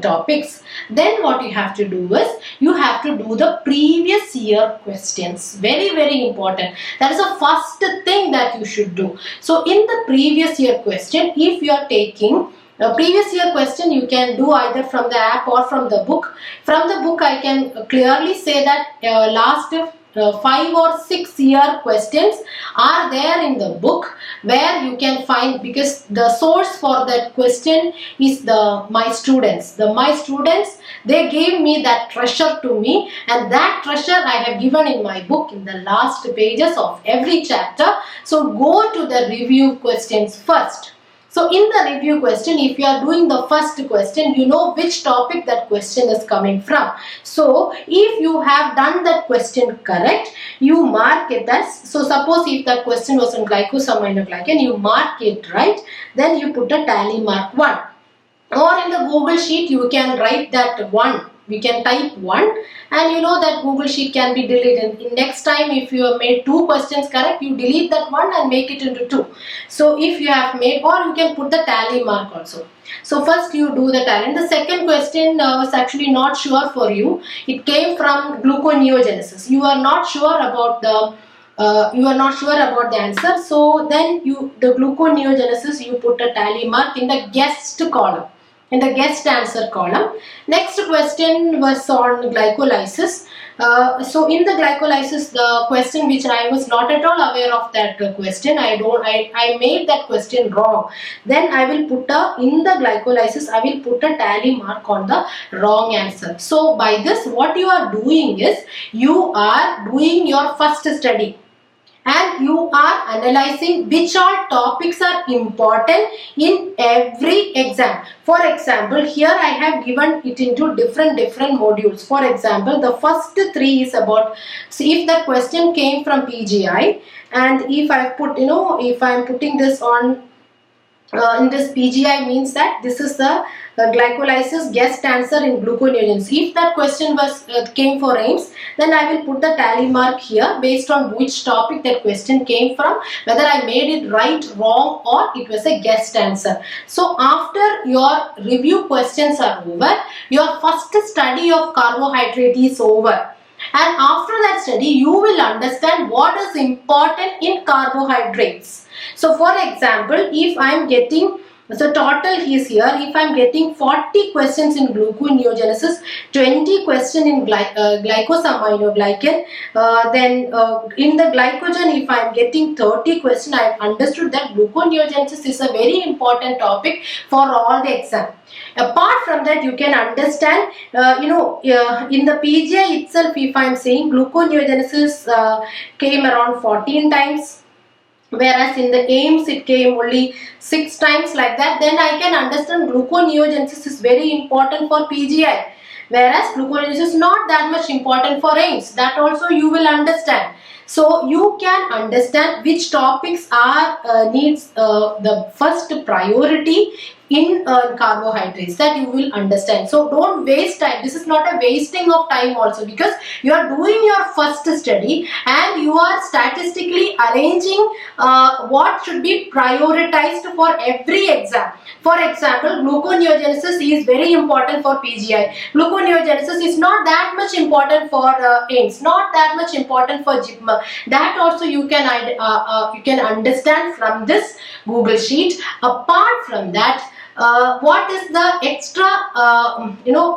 topics. Then what you have to do is, you have to do the previous year questions. Very, very important. That is the first thing that you should do. So, in the previous year question, if you are taking a previous year question, you can do either from the app or from the book. From the book, I can clearly say that last 5 or 6 year questions are there in the book, where you can find, because the source for that question is my students. My students, they gave me that treasure to me, and that treasure I have given in my book in the last pages of every chapter. So go to the review questions first. So in the review question, if you are doing the first question, you know which topic that question is coming from. So if you have done that question correct, you mark it as, so suppose if that question was on glycosaminoglycan, you mark it right, then you put a tally mark 1. Or in the Google Sheet, you can write that 1. We can type 1, and you know that Google Sheet can be deleted. In next time, if you have made 2 questions correct, you delete that 1 and make it into 2. So if you have made, or you can put the tally mark also. So first you do the tally. And the second question was actually not sure for you. It came from gluconeogenesis. You are not sure about the answer. So then the gluconeogenesis, you put a tally mark in the guessed column, in the guessed answer column. Next question was on glycolysis. So in the glycolysis, the question which I was not at all aware of that question, I made that question wrong. Then I will put in the glycolysis, I will put a tally mark on the wrong answer. So by this, what you are doing is, you are doing your first study. and you are analyzing which all topics are important in every exam. For example, here I have given it into different modules. For example, the first three is about, see, if the question came from PGI, and if I put, if I am putting this on in this PGI, means that this is the glycolysis guessed answer in gluconeogenesis. If that question was came for AIIMS, then I will put the tally mark here based on which topic that question came from, whether I made it right, wrong, or it was a guessed answer. So after your review questions are over, your first study of carbohydrate is over. And after that study, you will understand what is important in carbohydrates. So for example, if I am getting, so total is here, if I am getting 40 questions in gluconeogenesis, 20 question in glycosaminoglycan, then in the glycogen, if I am getting 30 question, I have understood that gluconeogenesis is a very important topic for all the exam. Apart from that, you can understand, in the PGI itself, if I am saying gluconeogenesis came around 14 times, whereas in the AIIMS it came only 6 times, like that, then I can understand gluconeogenesis is very important for PGI, whereas gluconeogenesis is not that much important for AIIMS. That also you will understand. So you can understand which topics are needs the first priority in carbohydrates, that you will understand. So don't waste time. This is not a wasting of time also, because you are doing your first study and you are statistically arranging what should be prioritized for every exam. For example, gluconeogenesis is very important for PGI. Gluconeogenesis is not that much important for AIIMS, not that much important for JIPMER. That also you can understand from this Google sheet. Apart from that, what is the extra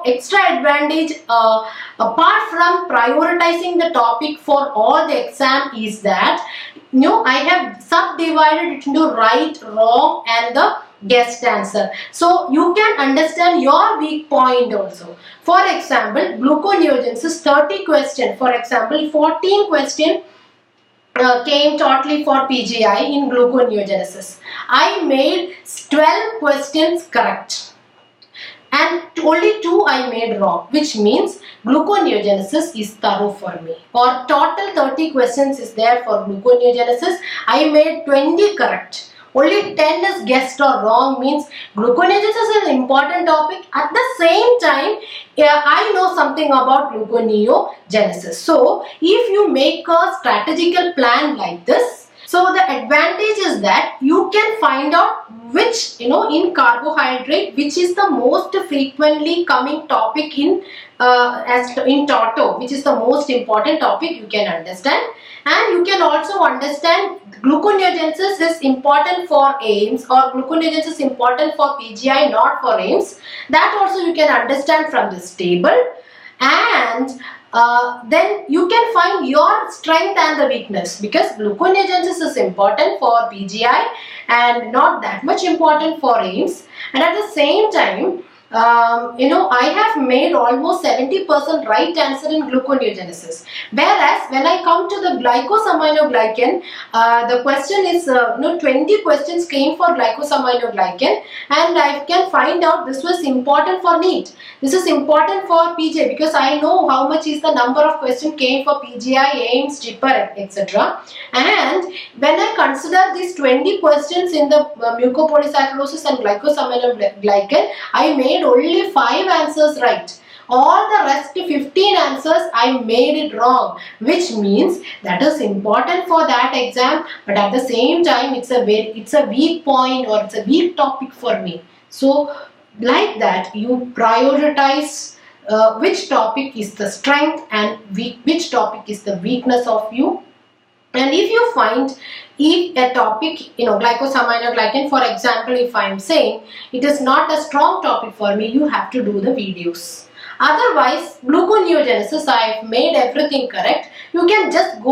extra advantage apart from prioritizing the topic for all the exam is that I have subdivided it into right, wrong, and the guessed answer, so you can understand your weak point also. For example, gluconeogenesis 30 question, for example 14 question came totally for PGI in gluconeogenesis. I made 12 questions correct and only 2 I made wrong, which means gluconeogenesis is thorough for me. Or total 30 questions is there for gluconeogenesis. I made 20 correct. Only 10 is guessed or wrong, means gluconeogenesis is an important topic. At the same time, I know something about gluconeogenesis. So, if you make a strategical plan like this, so the advantage is that you can find out which, in carbohydrate, which is the most frequently coming topic in TOTO, which is the most important topic, you can understand. And you can also understand gluconeogenesis is important for AIIMS, or gluconeogenesis is important for PGI, not for AIIMS. That also you can understand from this table. And then you can find your strength and the weakness, because gluconeogenesis is important for PGI and not that much important for AIIMS. And at the same time, I have made almost 70% right answer in gluconeogenesis. Whereas when I come to the glycosaminoglycan, the question is 20 questions came for glycosaminoglycan, and I can find out this was important for NEET. This is important for PGI, because I know how much is the number of questions came for PGI, AIIMS, JIPMER, etc. And when I consider these 20 questions in the mucopolysaccharidosis and glycosaminoglycan, I made only 5 answers right. All the rest 15 answers I made it wrong, which means that is important for that exam, but at the same time it's a weak point, or it's a weak topic for me. So like that, you prioritize which topic is the strength and which topic is the weakness of you. And if you find if a topic, glycosaminoglycan, for example, if I am saying it is not a strong topic for me, you have to do the videos. Otherwise, gluconeogenesis, I have made everything correct. You can just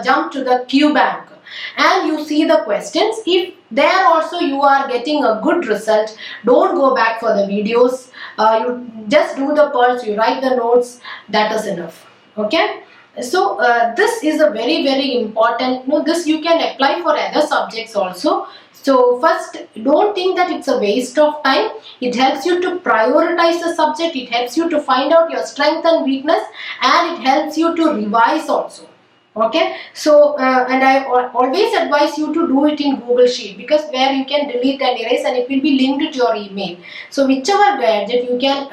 jump to the Q bank and you see the questions. If there also you are getting a good result, don't go back for the videos. You just do the pearls, you write the notes, that is enough. Okay. So this is a very very important, this you can apply for other subjects also. So first, don't think that it's a waste of time. It helps you to prioritize the subject, it helps you to find out your strength and weakness, and it helps you to revise also. Okay, so and I always advise you to do it in Google Sheet, because where you can delete and erase, and it will be linked to your email. So whichever gadget you can,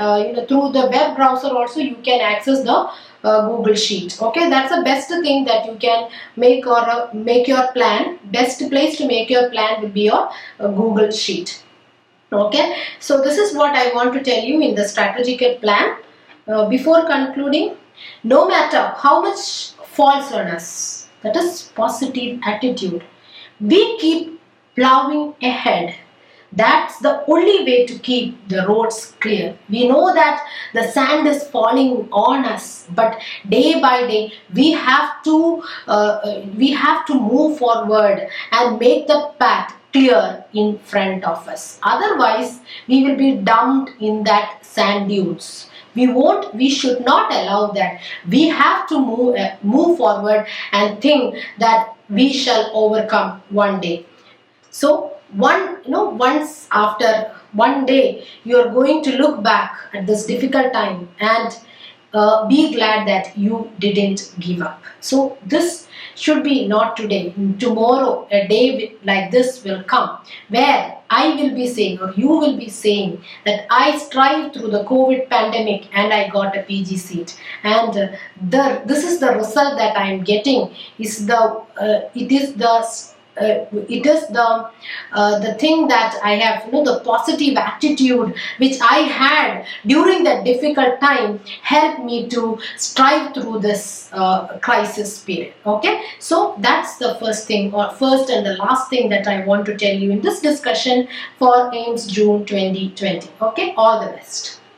through the web browser also you can access the Google Sheet. Okay, that's the best thing that you can make, or make your plan. Best place to make your plan will be your Google Sheet. Okay, so this is what I want to tell you in the strategical plan. Before concluding, no matter how much falls on us, that is positive attitude, we keep plowing ahead. That's the only way to keep the roads clear. We know that the sand is falling on us, but day by day we have to move forward and make the path clear in front of us. Otherwise, we will be dumped in that sand dunes. We should not allow that. We have to move forward and think that we shall overcome one day. So once after one day, you are going to look back at this difficult time and be glad that you didn't give up. So this should be not today. Tomorrow, a day like this will come where I will be saying, or you will be saying, that I strived through the COVID pandemic and I got a PG seat. And this is the result that I am getting. It is the thing that I have, the positive attitude which I had during that difficult time helped me to strive through this crisis period. Okay, so that's the first thing, or first and the last thing that I want to tell you in this discussion for AIIMS June 2020. Okay, all the best.